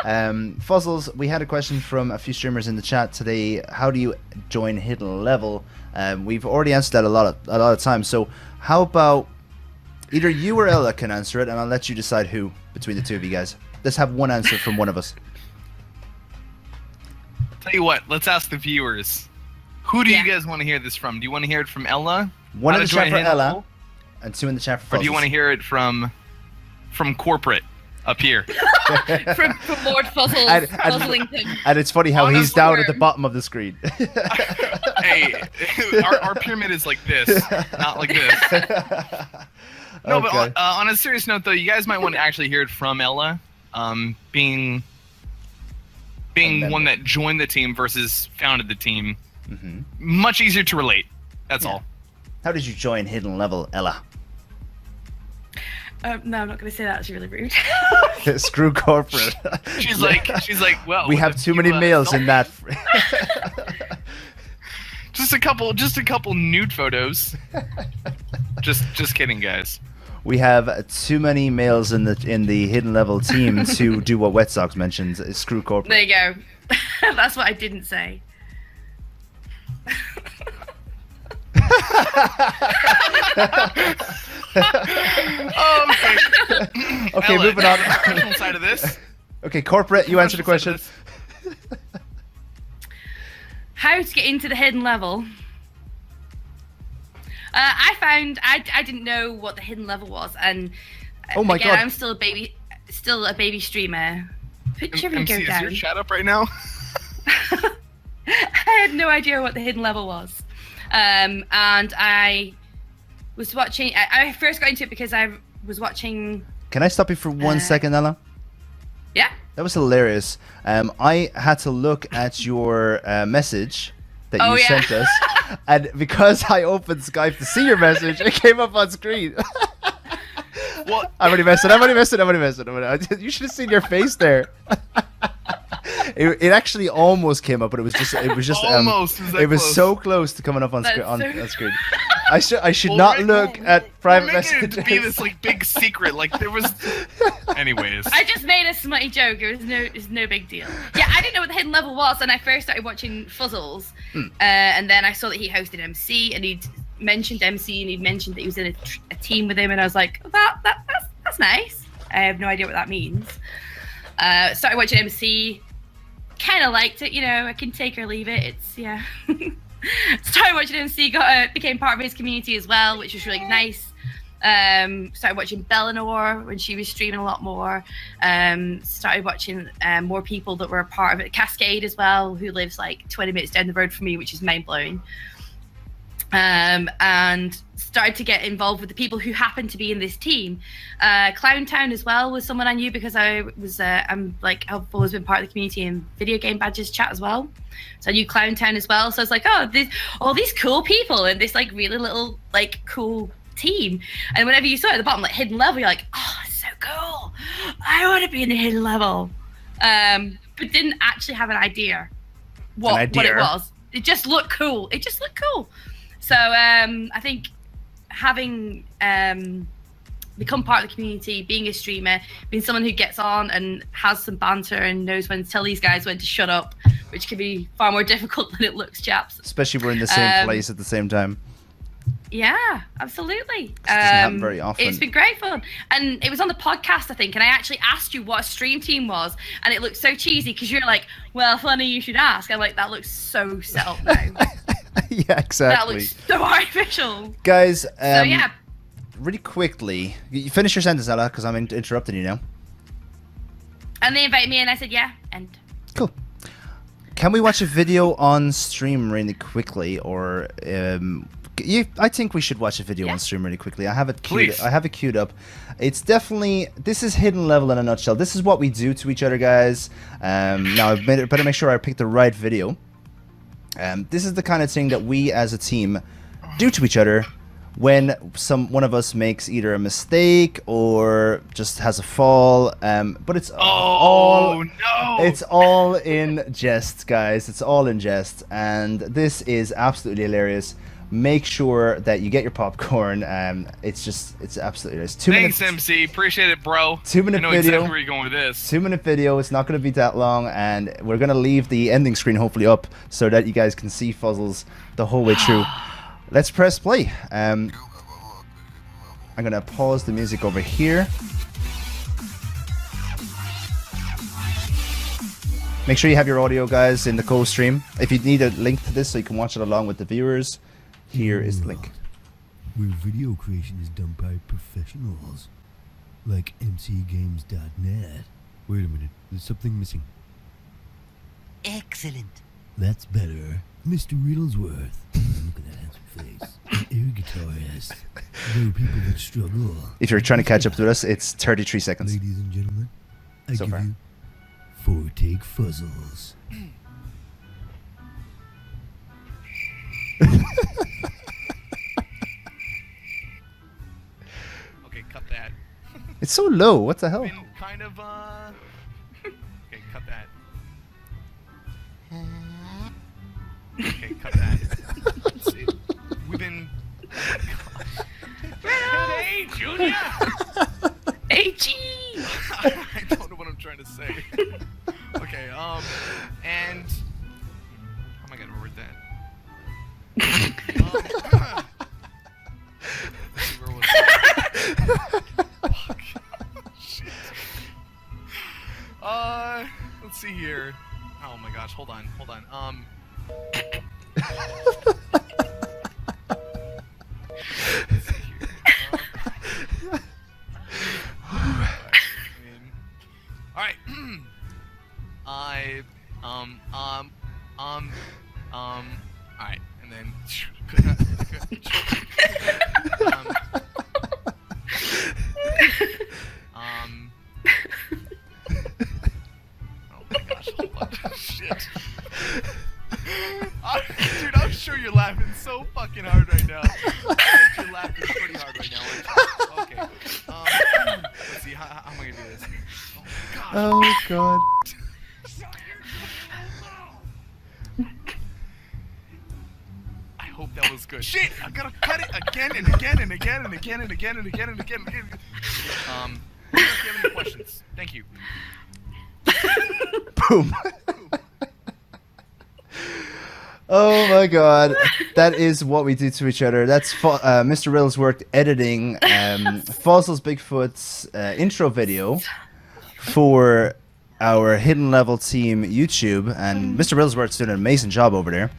Fuzzles, we had a question from a few streamers in the chat today. How do you join Hidden Level? We've already answered that a lot of times. So how about either you or Ella can answer it, and I'll let you decide who between the two of you guys. Let's have one answer from one of us. Tell you what, let's ask the viewers. Who do you guys want to hear this from? Do you want to hear it from Ella? One How in the to join chat for Hidden Ella, Level? and two in the chat for Fuzzles. Or do you want to hear it from corporate up here? from Lord Fuzzles, Fuzzlington. And it's funny how he's Honestly, down at the bottom of the screen. Hey, our pyramid is like this, not like this. No, Okay. but on a serious note, though, you guys might want to actually hear it from Ella, being one that joined the team versus founded the team. Mm-hmm. Much easier to relate. That's all. How did you join Hidden Level, Ella? No, I'm not going to say that. It's really rude. Screw corporate. She's like, well, We with have a too few, many males in that. just a couple nude photos. Just kidding, guys. We have too many males in the Hidden Level team to do what Wet Sox mentions. Screw corporate. There you go. That's what I didn't say. Oh, okay. Okay, Ella, moving on. the professional side of this. Okay, corporate, you answer the question. How to get into the Hidden Level? I found I didn't know what the Hidden Level was, and Oh my again, God. I'm still a baby streamer. Put your MC, go is down. your chat up right now? I had no idea what the Hidden Level was. And I was watching. I first got into it because I was watching. Can I stop you for 1 second, Ella? Yeah. That was hilarious. I had to look at your message that you sent us, and because I opened Skype to see your message, it came up on screen. Well, I'm already messing. You should have seen your face there. It actually almost came up, but it was just almost. it was close? so close to coming up on That's screen. so- On screen. I should Well, not right- look well, at private we're making messages. it to be this like big secret. Like there was. Anyways. I just made a smutty joke. It was no big deal. Yeah, I didn't know what the Hidden Level was, and I first started watching Fuzzles, and then I saw that he hosted MC, and he'd mentioned MC, and he'd mentioned that he was in a team with him, and I was like, oh, that's nice. I have no idea what that means. Started watching MC, kind of liked it. You know, I can take or leave it. It's Started watching MC, became part of his community as well, which was really nice. Started watching Bellinor when she was streaming a lot more. Started watching more people that were a part of it. Cascade as well, who lives like 20 minutes down the road from me, which is mind blowing. And started to get involved with the people who happened to be in this team. Clowntown as well was someone I knew because I've always been part of the community in video game badges chat as well. So I knew Clowntown as well. So I was like, all these cool people in this like really little like cool team. And whenever you saw it at the bottom, like Hidden Level, you're like, oh, it's so cool. I want to be in the Hidden Level. But didn't actually have an idea what it was. It just looked cool. So I think having become part of the community, being a streamer, being someone who gets on and has some banter and knows when to tell these guys when to shut up, which can be far more difficult than it looks, chaps. Especially we're in the same place at the same time. Yeah, absolutely. This doesn't happen very often. It's been great fun. And it was on the podcast, I think, and I actually asked you what a stream team was, and it looked so cheesy because you're like, well, funny you should ask. I'm like, that looks so set up now. Yeah, exactly. That looks so artificial. Guys, Yeah. really quickly, you finish your sentence, Ella, because I'm interrupting you now. And they invited me, and I said, yeah, and... Cool. Can we watch a video on stream really quickly, or I think we should watch a video on stream really quickly. I have it queued up. It's definitely, this is Hidden Level in a nutshell. This is what we do to each other, guys. Now I better make sure I pick the right video. This is the kind of thing that we as a team do to each other when one of us makes either a mistake or just has a fall. But it's all in jest, guys. It's all in jest, and this is absolutely hilarious. Make sure that you get your popcorn. It's absolutely hilarious. Thanks, MC. Appreciate it, bro. 2-minute video. Exactly where you're going with this. 2-minute video. It's not going to be that long, and we're going to leave the ending screen hopefully up so that you guys can see Fuzzles the whole way through. Let's press play. I'm going to pause the music over here. Make sure you have your audio, guys, in the co-stream. If you need a link to this so you can watch it along with the viewers, here is the link. Where video creation is done by professionals, like mcgames.net. Wait a minute, there's something missing. Excellent. That's better. Mr. Riddlesworth. Look at that handsome face. An air guitarist. There are people that struggle. If you're trying to catch up to us, it's 33 seconds. Ladies and gentlemen, I So give far. you 4 take fuzzles. Okay, cut that. It's so low. What the hell? Been kind of Okay, cut that. Okay, cut that. Let's see. We've been. Hey, Junior. AG. I don't know what I'm trying to say. Okay, and how am I gonna word that? Where was it? Fuck. Shit. Let's see here. Oh my gosh, hold on. Let's see here. All right. All right, and then. Oh my gosh! Hold on. Shit. Dude, I'm sure you're laughing so fucking hard right now. I think you're laughing pretty hard right now. Okay. Let's see. How am I gonna do this? Oh my gosh. Oh god. I hope that was good. Shit! I gotta cut it again and again and again and again and again and again and again and again. If you have any questions, thank you. Boom. Oh my god. That is what we do to each other. That's Mr. Riddlesworth editing Fossils Bigfoot's intro video for our Hidden Level Team YouTube, and Mr. Riddlesworth's doing an amazing job over there.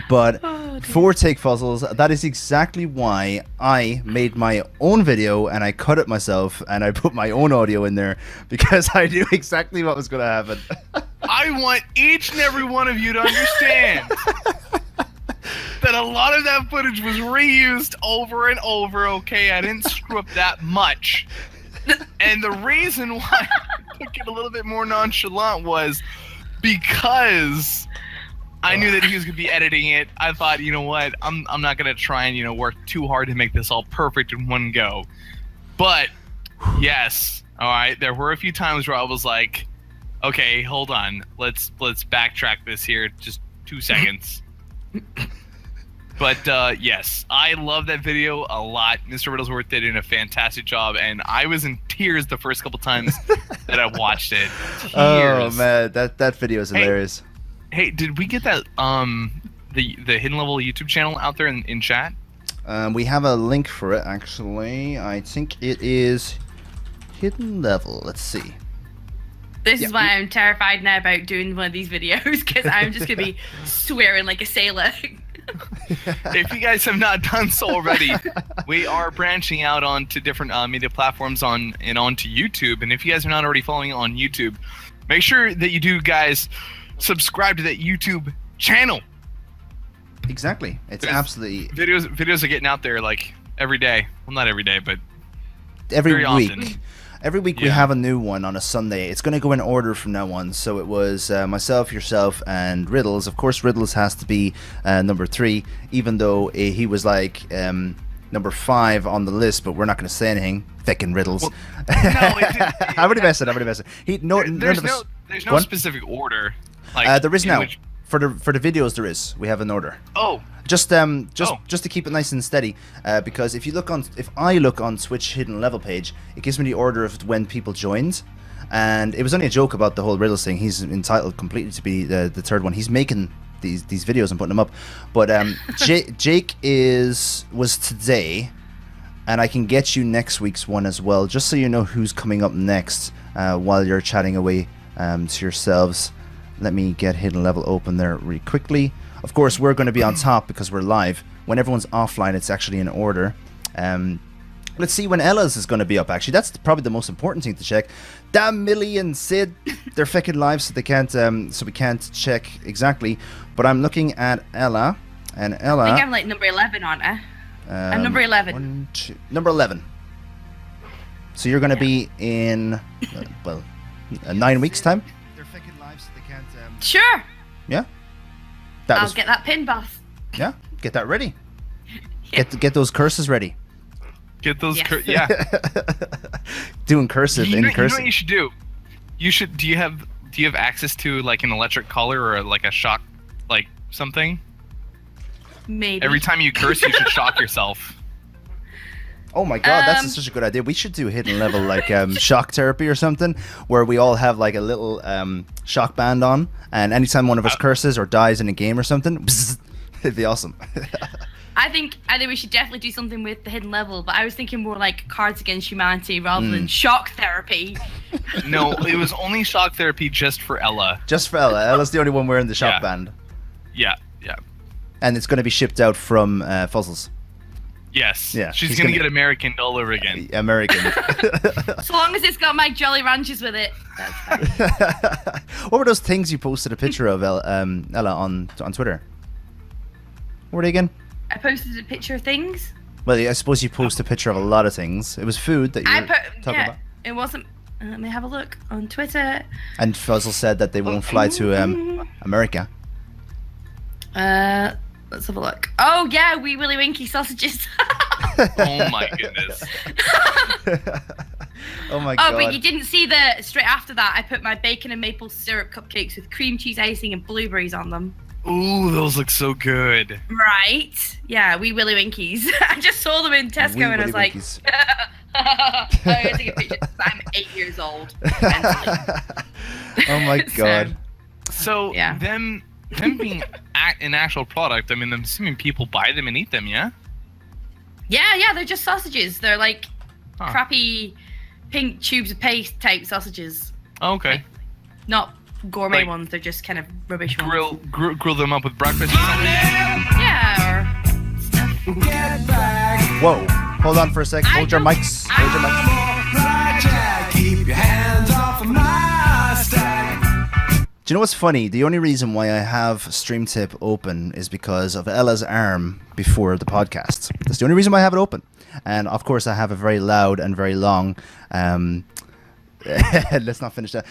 But for Take Fuzzles, that is exactly why I made my own video and I cut it myself and I put my own audio in there, because I knew exactly what was going to happen. I want each and every one of you to understand that a lot of that footage was reused over and over, okay? I didn't screw up that much. And the reason why I took it a little bit more nonchalant was because I knew that he was going to be editing it. I thought, you know what, I'm not going to try and, work too hard to make this all perfect in one go. But, yes, all right, there were a few times where I was like, okay, hold on, let's backtrack this here, just 2 seconds. But, yes, I love that video a lot. Mr. Riddlesworth did a fantastic job, and I was in tears the first couple times that I watched it. Tears. Oh, man, that video is hilarious. Hey, did we get that the Hidden Level YouTube channel out there in chat? We have a link for it, actually. I think it is Hidden Level. Let's see. This is why I'm terrified now about doing one of these videos, because I'm just going to be swearing like a sailor. If you guys have not done so already, we are branching out onto different media platforms onto YouTube. And if you guys are not already following on YouTube, make sure that you do, guys, subscribe to that YouTube channel. Exactly. It's absolutely... Videos are getting out there like every day. Well, not every day, but every very week. often. Every week we have a new one on a Sunday. It's going to go in order from now on. So it was myself, yourself, and Riddles. Of course, Riddles has to be number 3, even though he was like, number 5 on the list, but we're not going to say anything. Fucking riddles. Well, no, I'm already messing. there's no specific order. Like there is now. which- For the videos, there is. We have an order. Oh, Just to keep it nice and steady, because if I look on Switch hidden level page, it gives me the order of when people joined, and it was only a joke about the whole riddles thing. He's entitled completely to be the third one. He's making these videos and putting them up, but Jake was today, and I can get you next week's one as well, just so you know who's coming up next while you're chatting away to yourselves. Let me get hidden level open there really quickly. Of course, we're going to be on top because we're live. When everyone's offline, it's actually in order. Let's see when Ella's is going to be up, actually. That's probably the most important thing to check. Damn Millie and Sid, they're fucking live, so they can't, so we can't check exactly. But I'm looking at Ella, and Ella... I think I'm like number 11, aren't I? I'm number 11. Number 11. So you're going to be in, 9 weeks' time? They're fucking live, so they can't... Sure. Yeah? I'll get that pin buff. Yeah, get that ready. Get those curses ready. get those. Yes. Yeah. Doing cursive You in know cursive. what you should do? You should. Do you have access to like an electric collar or like a shock, like something? Maybe. Every time you curse, you should shock yourself. Oh my god, that's such a good idea. We should do hidden level like shock therapy or something, where we all have like a little shock band on, and anytime one of us curses or dies in a game or something, bzz, it'd be awesome. I think we should definitely do something with the hidden level, but I was thinking more like Cards Against Humanity rather than shock therapy. No, it was only shock therapy just for Ella. Just for Ella. Ella's the only one wearing the shock Yeah. band. Yeah. And it's going to be shipped out from Fuzzles. Yes. Yeah, She's he's gonna gonna- get American all over again. American. So long as it's got my Jolly Ranchers with it, that's fine. What were those things you posted a picture of, Ella, on Twitter? What were they again? I posted a picture of things. Well, I suppose you posted a picture of a lot of things. It was food that you were talking about. It wasn't. Let me have a look on Twitter. And Fuzzle said that they won't fly to America. Let's have a look. Oh yeah, wee Willy Winky sausages. Oh my goodness. Oh my god. Oh, but you didn't see the straight after that. I put my bacon and maple syrup cupcakes with cream cheese icing and blueberries on them. Ooh, those look so good. Right? Yeah, wee Willy Winkies. I just saw them in Tesco Wee and I was Willy like, Winkies. I'm gonna take a picture. I'm 8 years old. mentally. Oh my god. So Yeah. them being an actual product, I mean, I'm assuming people buy them and eat them, yeah? Yeah, they're just sausages. They're like Huh. crappy pink tubes of paste type sausages. Oh, okay. Not gourmet Like ones. They're just kind of rubbish ones. Grill them up with breakfast or something. Yeah, or stuff. Whoa. Hold on for a sec. Hold your mics. Hold your mics. Do you know what's funny? The only reason why I have Stream Tip open is because of Ella's arm before the podcast. That's the only reason why I have it open. And of course, I have a very loud and very long. Let's not finish that.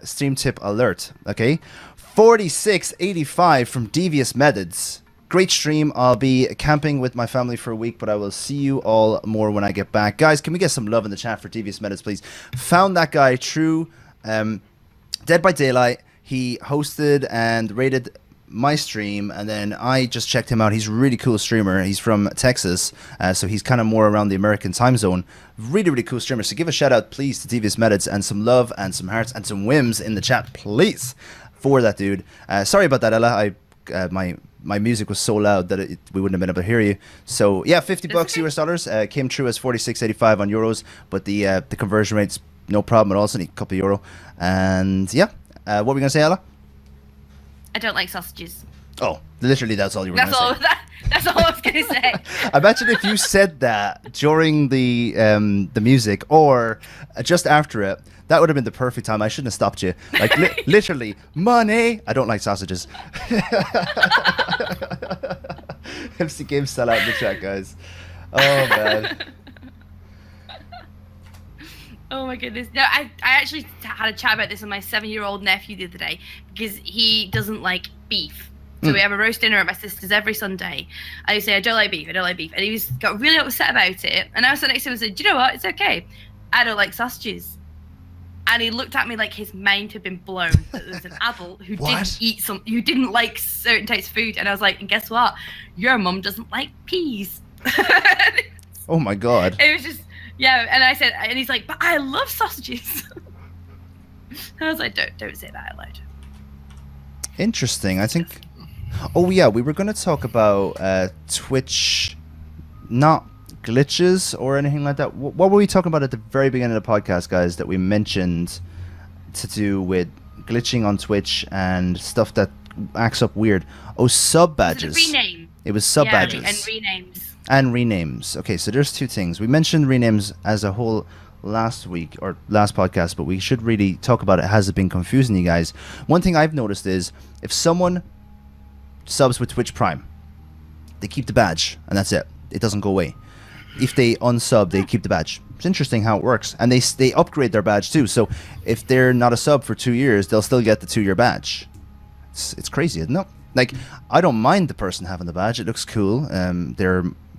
Stream Tip alert. Okay, 4685 from Devious Methods. Great stream. I'll be camping with my family for a week, but I will see you all more when I get back. Guys, can we get some love in the chat for Devious Methods, please? Found that guy through Dead by Daylight. He hosted and rated my stream, and then I just checked him out. He's a really cool streamer. He's from Texas, so he's kind of more around the American time zone. Really, really cool streamer. So give a shout out, please, to Devious Methods, and some love and some hearts and some whims in the chat, please, for that dude. Sorry about that, Ella. My music was so loud that we wouldn't have been able to hear you. So yeah, $50 US dollars came true as 46.85 on euros, but the conversion rate's no problem at all. It's only a couple of euro. And yeah, what were we gonna say, Ella? I don't like sausages. Oh, literally, that's all you were gonna say. That's all I was gonna say. Imagine if you said that during the music or just after it. That would have been the perfect time. I shouldn't have stopped you. Like literally, money. I don't like sausages. MC Games sell out in the chat, guys. Oh man. Oh my goodness. No, I actually had a chat about this with my 7-year-old nephew the other day because he doesn't like beef. So we have a roast dinner at my sister's every Sunday. I say, I don't like beef, and he got really upset about it. And I was next to him and said, do you know what? It's okay. I don't like sausages. And he looked at me like his mind had been blown. That there was an adult who who didn't like certain types of food. And I was like, and guess what? Your mum doesn't like peas. Oh my God. It was just, yeah. And I said, and he's like, but I love sausages. And I was like, don't say that out loud. Interesting. I think. Oh yeah, we were going to talk about Twitch, not glitches or anything like that. What were we talking about at the very beginning of the podcast, guys? That we mentioned to do with glitching on Twitch and stuff that acts up weird. Oh, sub badges. Rename. It was sub badges and renames. And renames. Okay, so there's two things. We mentioned renames as a whole last week or last podcast, but we should really talk about it. Has it been confusing you guys? One thing I've noticed is if someone subs with Twitch Prime, they keep the badge and that's it. It doesn't go away. If they unsub, they keep the badge. It's interesting how it works. And they upgrade their badge too. So if they're not a sub for 2 years, they'll still get the 2-year badge. It's crazy, isn't it? Like, I don't mind the person having the badge. It looks cool.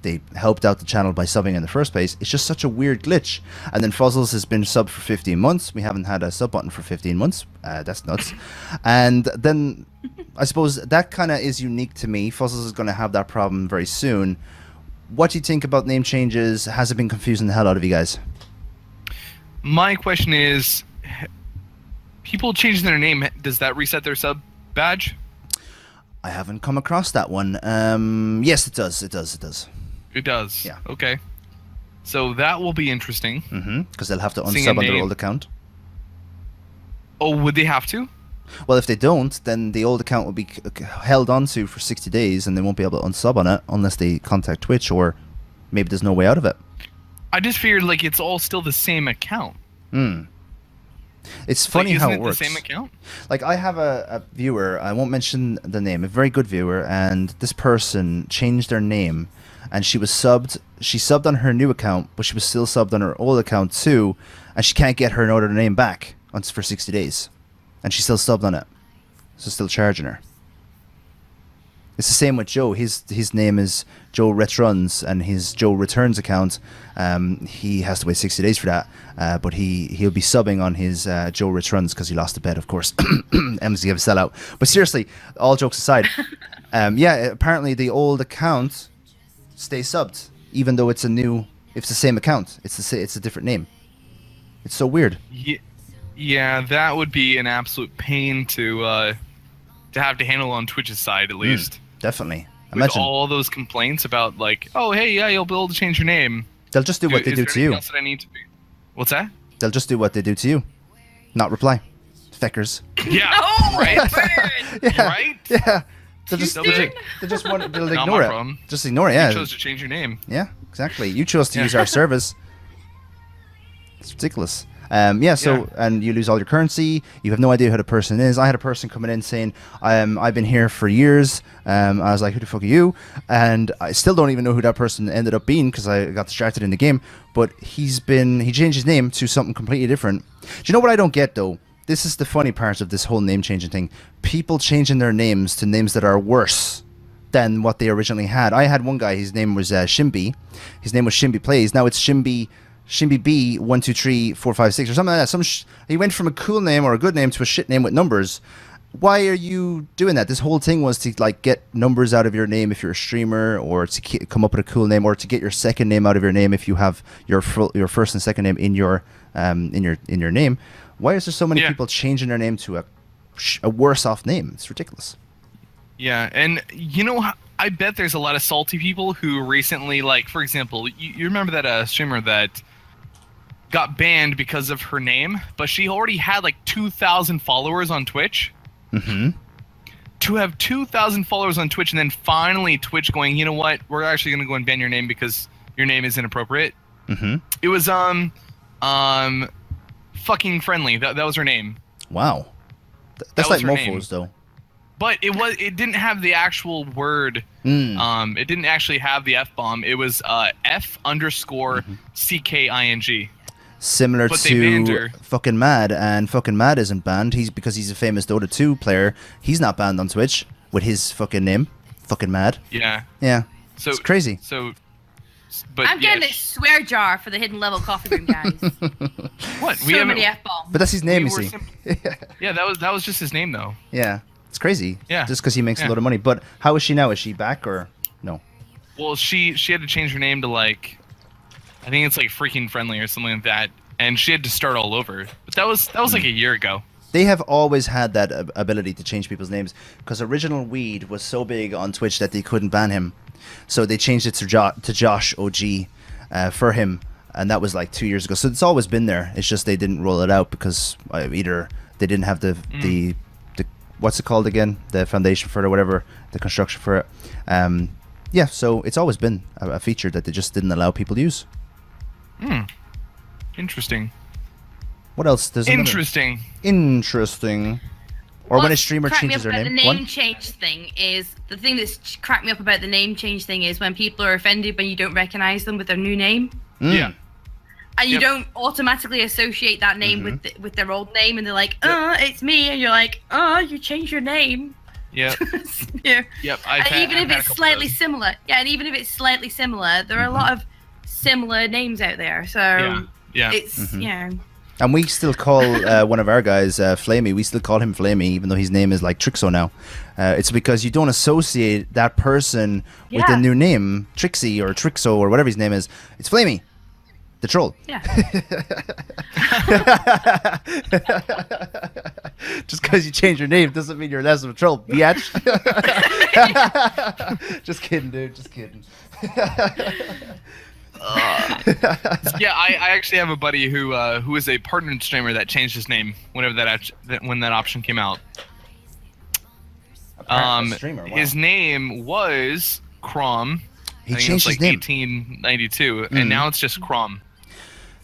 They helped out the channel by subbing in the first place. It's just such a weird glitch. And then Fuzzles has been subbed for 15 months. We haven't had a sub button for 15 months. That's nuts. And then I suppose that kind of is unique to me. Fuzzles is going to have that problem very soon. What do you think about name changes? Has it been confusing the hell out of you guys? My question is, people changing their name, does that reset their sub badge? I haven't come across that one. Yes, it does. It does. It does? Yeah. Okay. So that will be interesting. Because they'll have to Seeing a unsub on their name. old account. Oh, would they have to? Well, if they don't, then the old account will be held onto for 60 days and they won't be able to unsub on it unless they contact Twitch, or maybe there's no way out of it. I just figured like it's all still the same account. It's funny like, how isn't it works. The same account? Like, I have a viewer, I won't mention the name, a very good viewer, and this person changed their name, and she subbed on her new account, but she was still subbed on her old account too, and she can't get her other name back for 60 days. And she's still subbed on it. So still charging her. It's the same with Joe. His name is Joe Retruns, and his Joe Returns account, he has to wait 60 days for that. But he'll be subbing on his Joe Returns because he lost a bet, of course. MZ have a sellout. But seriously, all jokes aside, yeah, apparently the old account stays subbed, even though it's the same account. It's a different name. It's so weird. Yeah, that would be an absolute pain to have to handle on Twitch's side, at least. Definitely. With all those complaints about like, oh hey, yeah, you'll be able to change your name. They'll just do what they do to you. Else that I need to be? What's that? They'll just do what they do to you. Not reply. Feckers. Yeah. No! Right. Yeah. Right. Yeah. They'll just Double check. they'll Not ignore my it. problem. Just ignore it. Yeah. You chose to change your name. Yeah. Exactly. You chose to Yeah. use our service. It's ridiculous. Yeah, so, Yeah. and you lose all your currency. You have no idea who the person is. I had a person coming in saying, I've been here for years. I was like, who the fuck are you? And I still don't even know who that person ended up being because I got distracted in the game. But he changed his name to something completely different. Do you know what I don't get, though? This is the funny part of this whole name changing thing. People changing their names to names that are worse than what they originally had. I had one guy, his name was Shimby. His name was Shimby Plays. Now it's Shimby B 1 2 3 4 5 6 or something like that. He went from a cool name or a good name to a shit name with numbers. Why are you doing that? This whole thing was to like get numbers out of your name if you're a streamer, or to come up with a cool name, or to get your second name out of your name if you have your first and second name in your name. Why is there so many people changing their name to a worse off name? It's ridiculous. Yeah, and you know, I bet there's a lot of salty people who recently, like, for example, you remember that streamer that got banned because of her name, but she already had like 2,000 followers on Twitch. To have 2,000 followers on Twitch and then finally Twitch going, you know what, we're actually going to go and ban your name because your name is inappropriate. It was fucking friendly. That was her name. Wow, that's like her name. mofos though. But it didn't have the actual word. It didn't actually have the F-bomb. It was F_CKING. Similar But they banned to her. fucking Mad, and fucking Mad isn't banned. Because he's a famous Dota 2 player. He's not banned on Twitch. with his fucking name. Fucking mad. Yeah. Yeah. So It's crazy. But I'm getting a swear jar for the hidden level coffee room, guys. What? So many F-bombs. But that's his name, we you were see. Yeah, that was just his name though. Yeah. It's crazy. Yeah. Just because he makes a Yeah. lot of money. But how is she now? Is she back or no? Well, she had to change her name to like, I think it's like Freaking Friendly or something like that, and she had to start all over. But that was like a year ago. They have always had that ability to change people's names because Original Weed was so big on Twitch that they couldn't ban him. So they changed it to Josh OG for him, and that was like 2 years ago. So it's always been there. It's just they didn't roll it out because either they didn't have the what's it called again? The foundation for it or whatever, the construction for it. Yeah, so it's always been a feature that they just didn't allow people to use. Interesting. What else? There's another- Interesting. Or when a streamer cracked me changes up their about name. The name One? change thing is the thing that's cracked me up about the name change thing is when people are offended when you don't recognize them with their new name. Yeah. And you Yep. don't automatically associate that name with their old name, and they're like, it's me, and you're like, you changed your name. Yep. Yeah. Yep. And even if I've had a it's couple slightly of those. similar, there are a lot of similar names out there. So Yeah. it's And we still call one of our guys Flamey. We still call him Flamey, even though his name is like Trixo now. It's because you don't associate that person with the Yeah. new name, Trixie or Trixo or whatever his name is. It's Flamey, the troll. yeah. Just because you change your name doesn't mean you're less of a troll, biatch. Just kidding, dude. Just kidding. Yeah, I actually have a buddy who is a partnered streamer that changed his name whenever when that option came out. Streamer, wow. His name was Crom. He I think changed it was his like name. 1892, and now it's just Crom.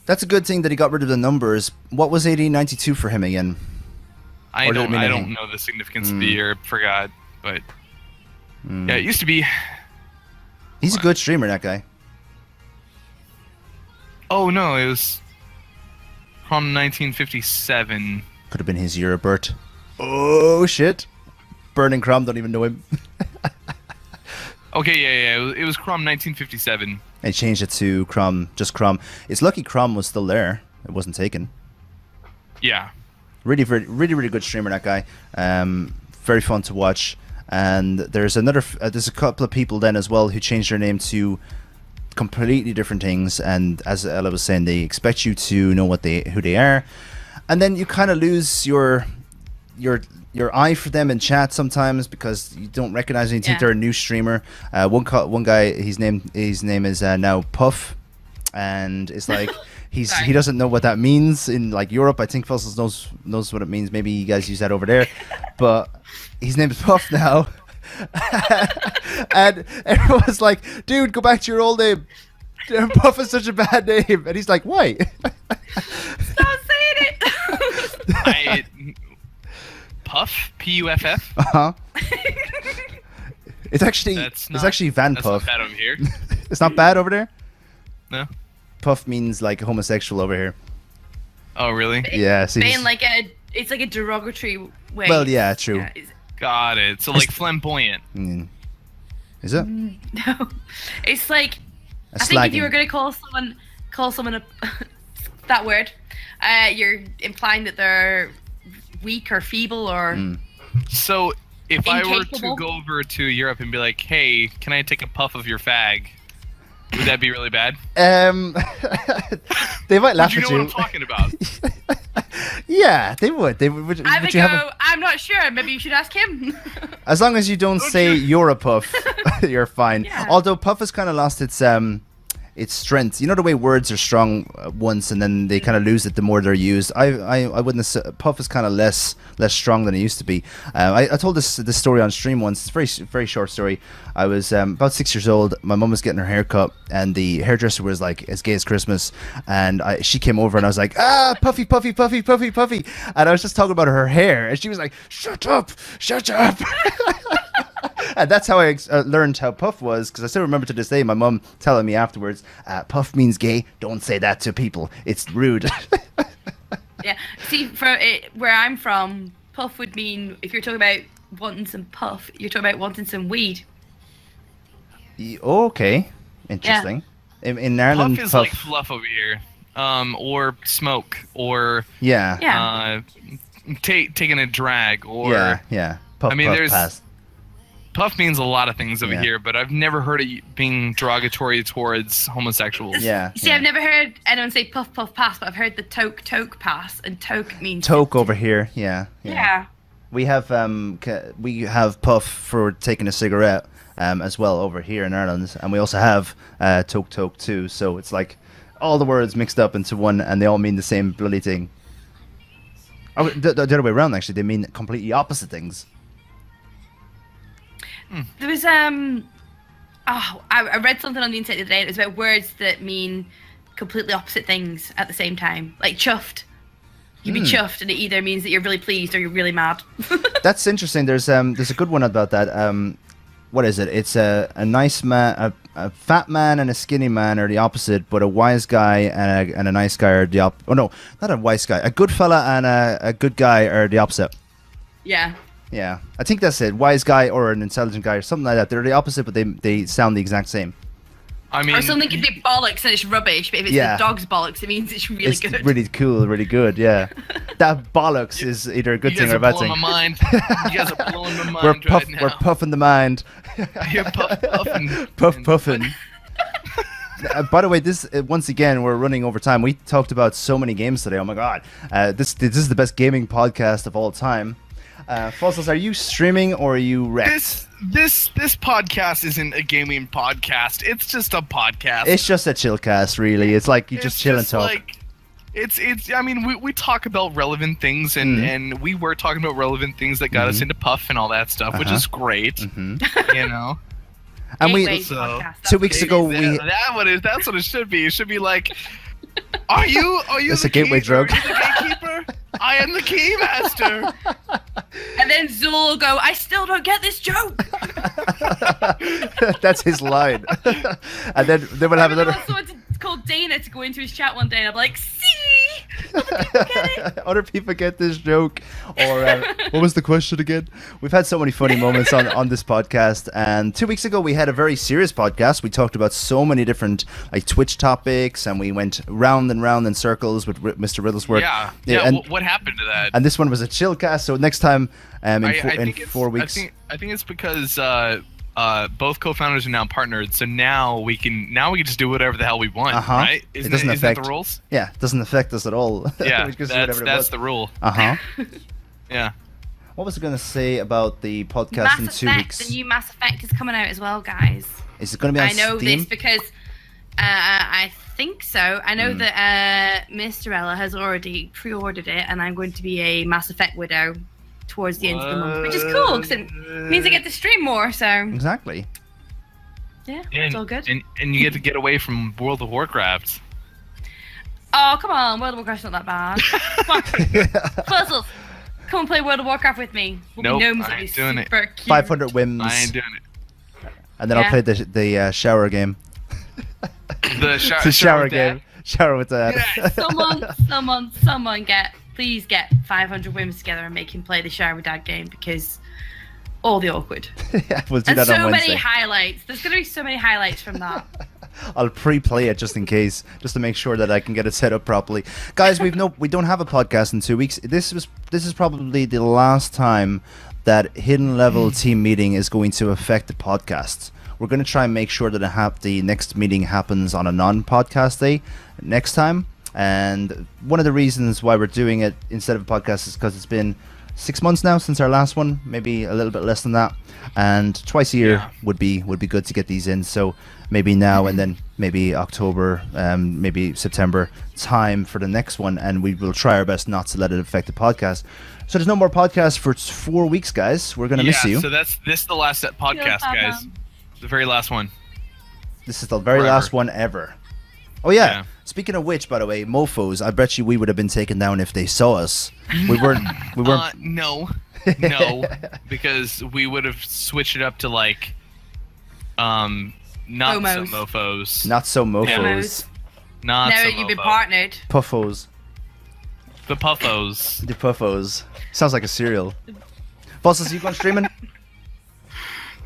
That's a good thing that he got rid of the numbers. What was 1892 for him again? I Or did it mean don't anything? know the significance of the year. Forgot, but yeah, it used to be. He's a good streamer, that guy. Oh no, it was from 1957. Could have been his year of birth. Oh shit! Burning Crom, don't even know him. Okay, yeah. It was Crom 1957. They changed it to Crom, just Crom. It's lucky Crom was still there. It wasn't taken. Yeah. Really good streamer, that guy. Very fun to watch. And there's there's a couple of people then as well who changed their name to completely different things. And as Ella was saying, they expect you to know who they are, and then you kind of lose your eye for them in chat sometimes because you don't recognize them. You think they're a new streamer. One guy, his name is now Puff, and it's like he doesn't know what that means in like Europe. I think Fossils knows what it means. Maybe you guys use that over there, but his name is Puff now. And everyone's like, dude, go back to your old name. Puff is such a bad name. And he's like, why? Stop saying it. Puff, Puff. Uh-huh. It's actually Van that's Puff. not bad over here. It's not bad over there? No. Puff means like homosexual over here. Oh really? Yeah, see. Being like it's like a derogatory way. Well, yeah, true. Yeah, Got it. So like flamboyant. Is it? no, it's like A I think if you slagging. were going to call someone a that word, you're implying that they're weak or feeble or So if I were to Incapable? go over to Europe and be like, hey, can I take a puff of your fag? Would that be really bad? They might laugh Would you at know you. what I'm talking about? Yeah, they would. They would. I would would you go. have I'm not sure. Maybe you should ask him. as long as you don't say you're a Puff, you're fine. Yeah. Although Puff has kind of lost its strength. You know the way words are strong once and then they kind of lose it the more they're used. I wouldn't say Puff is kind of less strong than it used to be. I told this story on stream once. It's a very short story. I was about 6 years old. My mum was getting her hair cut and the hairdresser was like as gay as Christmas, and she came over and I was like, Puffy, Puffy, Puffy, Puffy, Puffy, and I was just talking about her hair and she was like, shut up. And that's how I learned how Puff was, because I still remember to this day my mum telling me afterwards, Puff means gay, don't say that to people, it's rude. Yeah. See, where I'm from, puff would mean if you're talking about wanting some puff, you're talking about wanting some weed. Okay, interesting. In Ireland, Puff is like fluff over here, or smoke, or yeah, taking a drag, or yeah. Puff, I mean, puff, there's pass. puff means a lot of things over Yeah. here, but I've never heard it being derogatory towards homosexuals. Yeah. See, I've never heard anyone say puff puff pass, but I've heard the toke pass, and toke means Toke over here. Yeah. Yeah. We have puff for taking a cigarette as well over here in Ireland, and we also have toke too. So it's like all the words mixed up into one, and they all mean the same bloody thing. Oh, the other way around, actually, they mean completely opposite things. There was I read something on the internet the other day. It was about words that mean completely opposite things at the same time, like chuffed. You can be chuffed, and it either means that you're really pleased or you're really mad. That's interesting. There's a good one about that. What is it? It's a nice man, a fat man and a skinny man are the opposite, but a wise guy and a nice guy are the opposite. Oh no, not a wise guy. A good fella and a good guy are the opposite. Yeah. Yeah, I think that's it. Wise guy or an intelligent guy or something like that. They're the opposite, but they sound the exact same. I mean, Or something could be bollocks and it's rubbish, but if it's Yeah. the dog's bollocks, it means it's really It's good. really cool, really good. Yeah, that bollocks is either a good you thing guys or are a bad blowing thing. my mind. You guys are blowing my mind We're right now. we're puffing the mind. You're puffing. Puffing. By the way, this once again we're running over time. We talked about so many games today. Oh my god, this is the best gaming podcast of all time. Fossils, are you streaming or are you wrecked? This podcast isn't a gaming podcast. It's just a podcast. It's just a chill cast, really. It's like you It's just chill and talk. Like, it's. I mean, we talk about relevant things, and we were talking about relevant things that got us into Puff and all that stuff, which is great. You know. And we Gateway so- podcast, 2 that's weeks what it ago is. we That's what it should be. It should be like, are you It's the a gateway key- drug. Are you the gatekeeper? I am the key master. And then Zool will go, I still don't get this joke. that's his line. And then we'll have I another. want someone called Dana to go into his chat one day and I'm like, see? Other people get it. Other people get this joke. Or what was the question again? We've had so many funny moments on this podcast. And 2 weeks ago we had a very serious podcast. We talked about so many different like Twitch topics, and we went round and round in circles with Mr. Riddlesworth. Yeah. And, What happened to that? and this one was a chill cast. So next time in I 4 weeks. I think it's because both co-founders are now partnered, so now we can just do whatever the hell we want, right? Isn't that the rules? Yeah, it doesn't affect us at all. Yeah, We just do whatever it that's was. the rule. Uh-huh. Yeah. What was I going to say about the podcast Mass in 2 Effect, weeks? the new Mass Effect is coming out as well, guys. Is it going to be on I know Steam? this because I think so. I know that Mr. Ella has already pre-ordered it, and I'm going to be a Mass Effect widow towards the end of the month, which is cool because it means I get to stream more. So Exactly. yeah, it's all good. And you get to get away from World of Warcraft. Oh, come on, World of Warcraft's not that bad. Come on, Puzzles, come and play World of Warcraft with me. We'll Nope, be gnomes, I it'll be ain't doing it. super cute. 500 whims. I ain't doing it. And then I'll play the shower game. The The shower game. Shower with that. Yeah. Someone please get 500 whims together and make him play the Shower with Dad game because all the awkward. Yeah, we'll do And that on so Wednesday. many highlights. There's going to be so many highlights from that. I'll pre-play it just in case, just to make sure that I can get it set up properly. Guys, we don't have a podcast in 2 weeks. This is probably the last time that Hidden Level team meeting is going to affect the podcast. We're going to try and make sure that the next meeting happens on a non-podcast day next time. And one of the reasons why we're doing it instead of a podcast is because it's been 6 months now since our last one, maybe a little bit less than that. And twice a year would be good to get these in. So maybe now and then maybe October, maybe September time for the next one, and we will try our best not to let it affect the podcast. So there's no more podcast for 4 weeks, guys. We're gonna miss you. So this is the last podcast, guys. The very last one. This is the very Forever. last one ever. Oh yeah. Yeah. Speaking of which, by the way, mofos, I bet you we would have been taken down if they saw us. We weren't. No, because we would have switched it up to like, not Homos. so mofos. Not so mofos. Homos. Not Now so you've been mofo. partnered. Puffos. The puffos. The puffos. Sounds like a cereal. Fossils, you going streaming?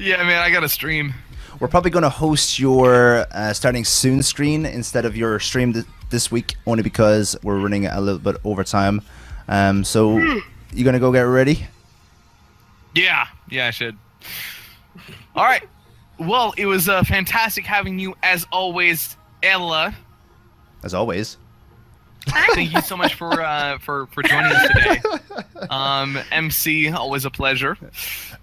Yeah, man, I got to stream. We're probably going to host your starting soon screen instead of your stream this week, only because we're running a little bit over time. So you going to go get ready? Yeah, I should. All right. Well, it was fantastic having you as always, Ella. As always. Thank you so much for joining us today. MC, always a pleasure.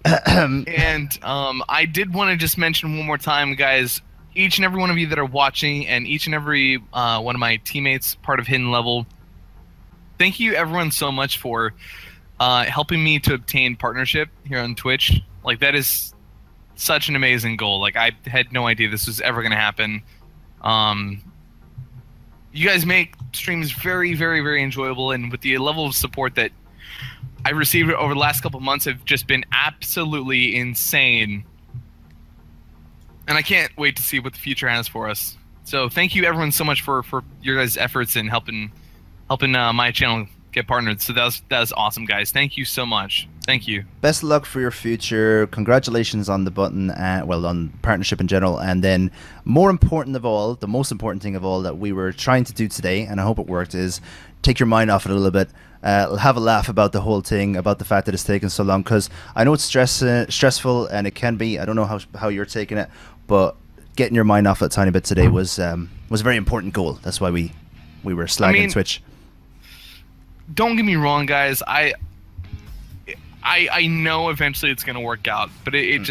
And I did want to just mention one more time, guys, each and every one of you that are watching and each and every one of my teammates, part of Hidden Level, thank you everyone so much for helping me to obtain partnership here on Twitch. Like, that is such an amazing goal. Like, I had no idea this was ever going to happen. You guys make streams very, very, very enjoyable, and with the level of support that I've received over the last couple of months have just been absolutely insane. And I can't wait to see what the future has for us. So thank you everyone so much for your guys' efforts in helping my channel get partnered. So that was awesome, guys. Thank you so much. Thank you. Best of luck for your future. Congratulations on the button, on partnership in general. And then more important of all, the most important thing of all that we were trying to do today, and I hope it worked, is take your mind off it a little bit. Have a laugh about the whole thing, about the fact that it's taken so long, because I know it's stressful, and it can be. I don't know how you're taking it, but getting your mind off it a tiny bit today was a very important goal. That's why we were slagging Twitch. Don't get me wrong, guys. I know eventually it's going to work out, but it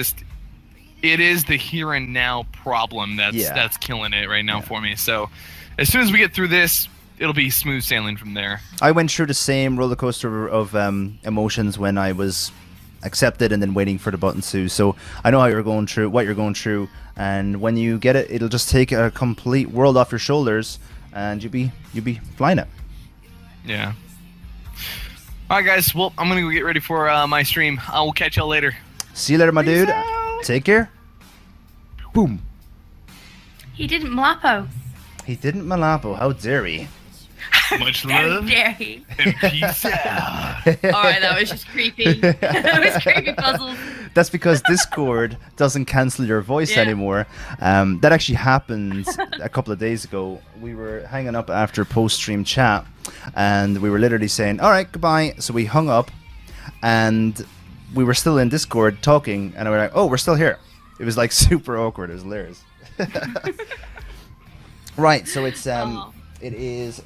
is the here and now problem that's killing it right now for me. So as soon as we get through this, it'll be smooth sailing from there. I went through the same roller coaster of emotions when I was accepted and then waiting for the button to. So I know what you're going through, and when you get it, it'll just take a complete world off your shoulders, and you'll be flying it. Yeah. All right, guys. Well, I'm gonna go get ready for my stream. I will catch y'all later. See you later, my dude. Take care. Boom. He didn't Malapo. He didn't Malapo. How dare he? Much How love dare he? and peace out. Alright, that was just creepy. That was creepy puzzles. That's because Discord doesn't cancel your voice anymore. That actually happened a couple of days ago. We were hanging up after post-stream chat, and we were literally saying, all right, goodbye. So we hung up, and we were still in Discord talking, and we were like, oh, we're still here. It was like super awkward. It was hilarious. Right, so it is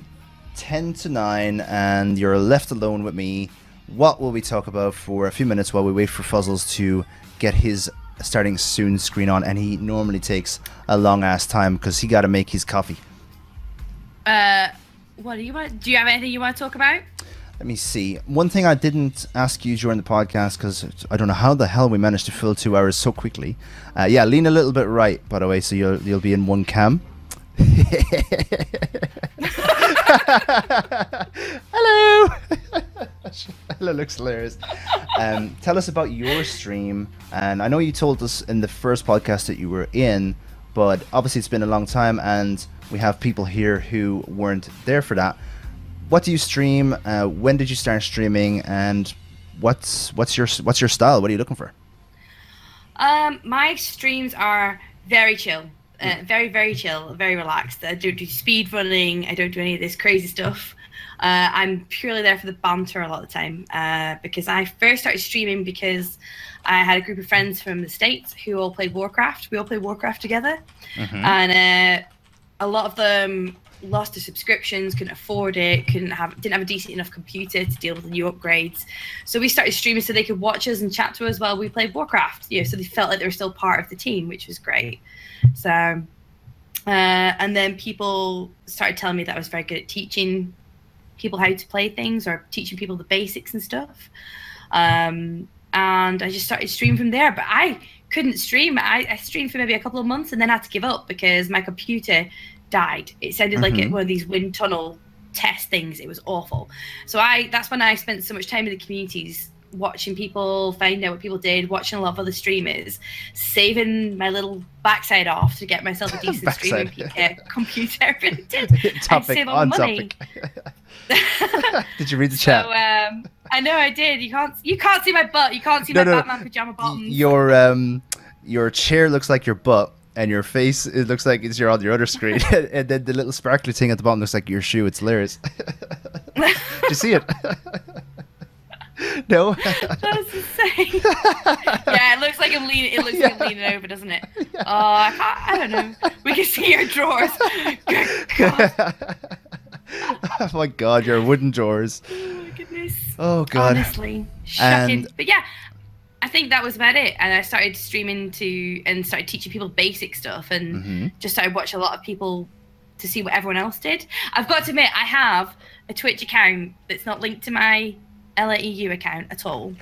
10 to 9, and you're left alone with me. What will we talk about for a few minutes while we wait for Fuzzles to get his starting soon screen on? And he normally takes a long ass time because he got to make his coffee. What do you want? Do you have anything you want to talk about? Let me see. One thing I didn't ask you during the podcast, because I don't know how the hell we managed to fill 2 hours so quickly. Yeah, lean a little bit right, by the way, so you'll be in one cam. Hello. Hello, looks hilarious. Tell us about your stream. And I know you told us in the first podcast that you were in, but obviously it's been a long time, and we have people here who weren't there for that. What do you stream? When did you start streaming? And what's your style? What are you looking for? My streams are very chill. Very, very chill, very relaxed. I don't do speed running. I don't do any of this crazy stuff. I'm purely there for the banter a lot of the time, because I first started streaming because I had a group of friends from the States who all played Warcraft. We all played Warcraft together. Mm-hmm. And a lot of them lost their subscriptions, couldn't afford it, didn't have a decent enough computer to deal with the new upgrades. So we started streaming so they could watch us and chat to us while we played Warcraft. So they felt like they were still part of the team, which was great. So, and then people started telling me that I was very good at teaching people how to play things or teaching people the basics and stuff. And I just started streaming from there. But I couldn't stream. I streamed for maybe a couple of months and then had to give up because my computer died. It sounded like one of these wind tunnel test things. It was awful. So that's when I spent so much time in the communities, watching people, finding out what people did, watching a lot of other streamers, saving my little backside off to get myself a decent streaming computer printed. Topic on money. Topic. Did you read the chat? I know I did. You can't see my butt. You can't see my Batman pajama bottoms. Your chair looks like your butt, and your face, it looks like it's on your other screen. And then the little sparkly thing at the bottom looks like your shoe. It's hilarious. Do you see it? No. That's insane. Yeah, it looks like I'm leaning. It looks like I'm leaning over, doesn't it? Oh, I don't know. We can see your drawers. Good God. Oh my God, your wooden drawers. Oh my goodness. Oh God. Honestly, shocking. But yeah, I think that was about it. And I started streaming and started teaching people basic stuff, and just started watching a lot of people to see what everyone else did. I've got to admit, I have a Twitch account that's not linked to my LAEU account at all.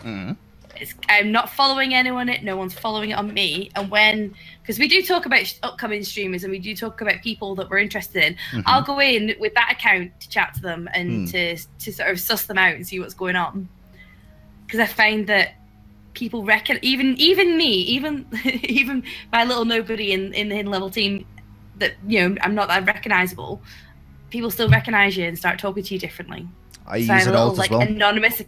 I'm not following anyone. No one's following it on me. And because we do talk about upcoming streamers and we do talk about people that we're interested in, I'll go in with that account to chat to them and to sort of suss them out and see what's going on. Because I find that people reckon, even me, even my little nobody in the hidden level team, that I'm not that recognizable. People still recognize you and start talking to you differently. I use an alt as well. Anonymous.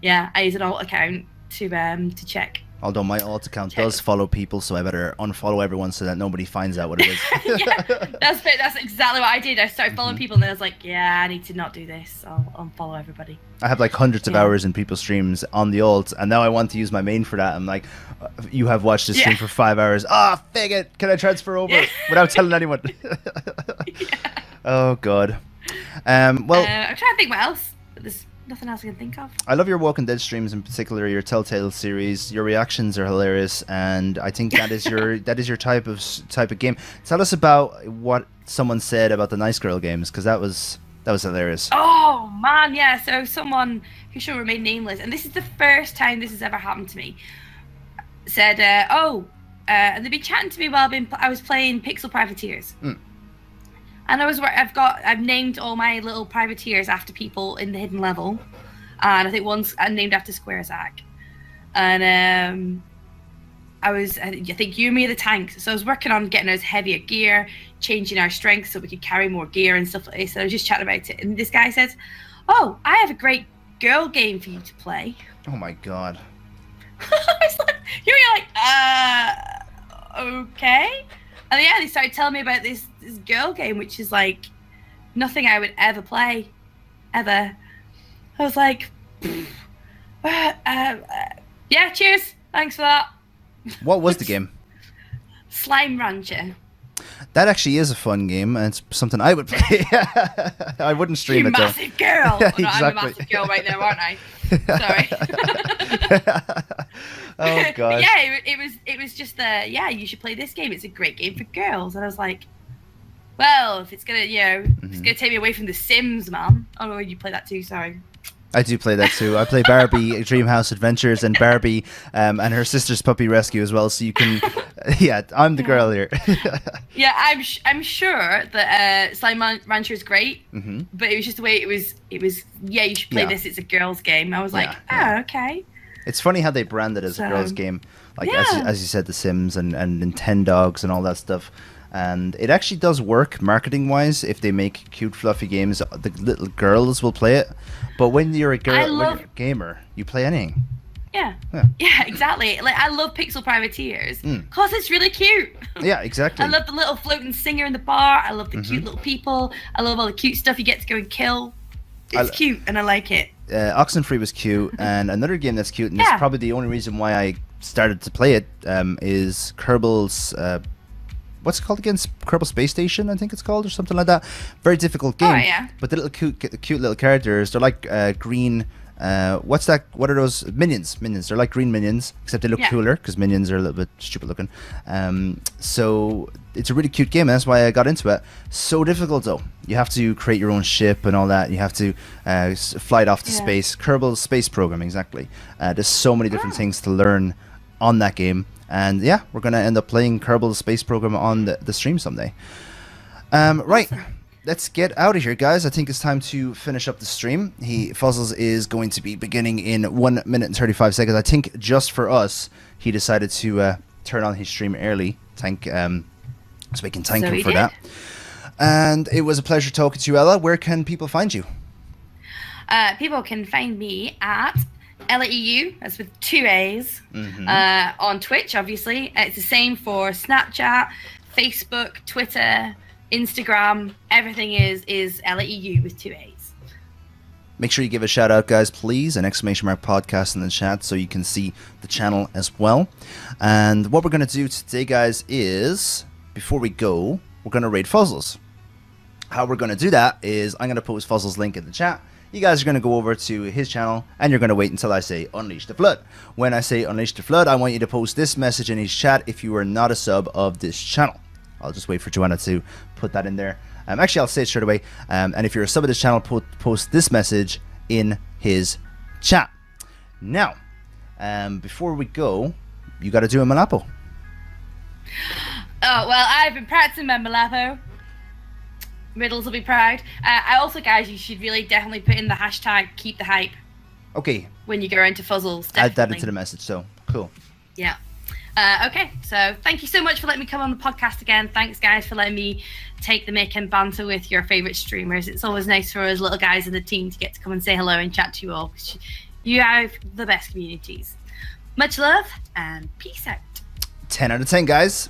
Yeah, I use an alt account to check. Although my alt account does follow people, so I better unfollow everyone so that nobody finds out what it is. Yeah, that's exactly what I did. I started following people, and then I was like, yeah, I need to not do this. I'll unfollow everybody. I have like hundreds of hours in people's streams on the alt, and now I want to use my main for that. I'm like, you have watched this stream for 5 hours. Ah, fig it! Can I transfer over without telling anyone? Oh God. Well, I'm trying to think what else, but there's nothing else I can think of. I love your Walking Dead streams, in particular your Telltale series. Your reactions are hilarious, and I think that is your type of game. Tell us about what someone said about the Nice Girl games, because that was hilarious. Oh man, yeah. So someone who shall remain nameless, and this is the first time this has ever happened to me, said, and they've been chatting to me while I was playing Pixel Privateers. And I've named all my little privateers after people in the hidden level, and I think one's named after Squarezack. And I think you and me are the tanks. So I was working on getting us heavier gear, changing our strength so we could carry more gear and stuff like this. So I was just chatting about it, and this guy says, "Oh, I have a great girl game for you to play." Oh my God. I was like, you're like, okay. And yeah, they started telling me about this girl game, which is like nothing I would ever play, ever. I was like, yeah, cheers, thanks for that. What was the game? Slime Rancher. That actually is a fun game, and it's something I would play. I wouldn't stream it though. You massive girl. Yeah, well, no, exactly. I'm a massive girl right now, aren't I? Sorry. Oh God. Yeah, it was just you should play this game. It's a great game for girls. And I was like, well, if it's gonna it's gonna take me away from The Sims, man. Oh, you play that too? Sorry. I do play that too. I play Barbie Dreamhouse Adventures and Barbie and her sister's Puppy Rescue as well. So you can, I'm the girl here. Yeah, I'm sure that Slime Rancher is great, but it was just the way it was. Yeah, you should play this. It's a girls' game. I was like, okay. It's funny how they brand it as a girls' game, like as you said, The Sims and Nintendogs and all that stuff. And it actually does work marketing-wise if they make cute, fluffy games. The little girls will play it, but when you're a girl, when you're a gamer, you play anything. Yeah, exactly. Like I love Pixel Privateers because it's really cute. Yeah, exactly. I love the little floating singer in the bar. I love the cute little people. I love all the cute stuff you get to go and kill. It's cute, and I like it. Oxenfree was cute, and another game that's cute, and it's probably the only reason why I started to play it, is Kerbal's. What's it called again? Kerbal Space Station, I think it's called, or something like that. Very difficult game. Oh, yeah. But the little cute little characters, they're like green. What's that? What are those? Minions. They're like green minions, except they look cooler because minions are a little bit stupid looking. So it's a really cute game, and that's why I got into it. So difficult though. You have to create your own ship and all that. You have to fly it off to space. Kerbal Space Program, exactly. There's so many different things to learn on that game. And yeah, we're going to end up playing Kerbal Space Program on the stream someday. Right, let's get out of here, guys. I think it's time to finish up the stream. Fuzzles is going to be beginning in 1 minute and 35 seconds. I think just for us, he decided to turn on his stream early. So we can thank him for that. And it was a pleasure talking to you, Ella. Where can people find you? People can find me at LAEU, that's with 2 A's, on Twitch, obviously. It's the same for Snapchat, Facebook, Twitter, Instagram. Everything is LAEU with 2 A's. Make sure you give a shout out, guys, please, an exclamation mark podcast in the chat so you can see the channel as well. And what we're going to do today, guys, is before we go, we're going to raid Fuzzles. How we're going to do that is I'm going to post Fuzzles' link in the chat. You guys are going to go over to his channel and you're going to wait until I say Unleash the Flood. When I say Unleash the Flood, I want you to post this message in his chat if you are not a sub of this channel. I'll just wait for Joanna to put that in there. Actually, I'll say it straight away. And if you're a sub of this channel, post this message in his chat. Now, before we go, you got to do a Malapo. Oh, well, I've been practicing my Malapo. Riddles will be proud. I also, guys, you should really definitely put in the hashtag keep the hype. Okay. When you go into Fuzzles, definitely. Add that into the message, so cool. Yeah. Okay, so thank you so much for letting me come on the podcast again. Thanks, guys, for letting me take the mic and banter with your favourite streamers. It's always nice for us little guys in the team to get to come and say hello and chat to you all. You have the best communities. Much love and peace out. 10 out of 10, guys.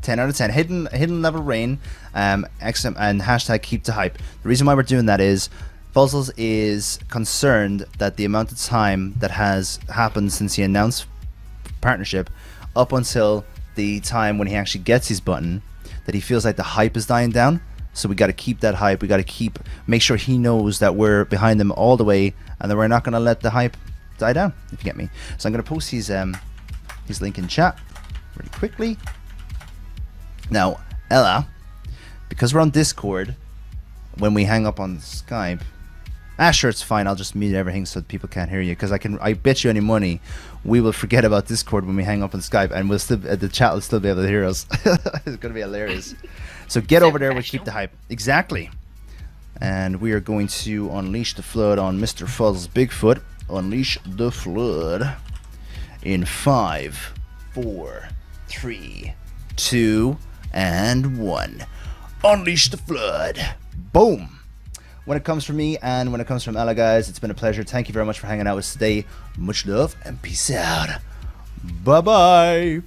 10 out of 10. Hidden level rain, and hashtag keep the hype. The reason why we're doing that is Fuzzles is concerned that the amount of time that has happened since he announced partnership up until the time when he actually gets his button, that he feels like the hype is dying down. So we got to keep that hype. We got to make sure he knows that we're behind him all the way and that we're not going to let the hype die down, if you get me. So I'm going to post his link in chat really quickly. Now, Ella, because we're on Discord, when we hang up on Skype, sure, it's fine. I'll just mute everything so that people can't hear you. Because I bet you any money, we will forget about Discord when we hang up on Skype, and we'll still the chat will still be able to hear us. It's gonna be hilarious. So get over there. We'll keep the hype. Exactly. And we are going to unleash the flood on Mr. Fuzzles Bigfoot. Unleash the flood in 5, 4, 3, 2, and 1. Unleash the flood. Boom. When it comes from me and when it comes from Ella, guys, it's been a pleasure. Thank you very much for hanging out with us today. Much love and peace out. Bye-bye.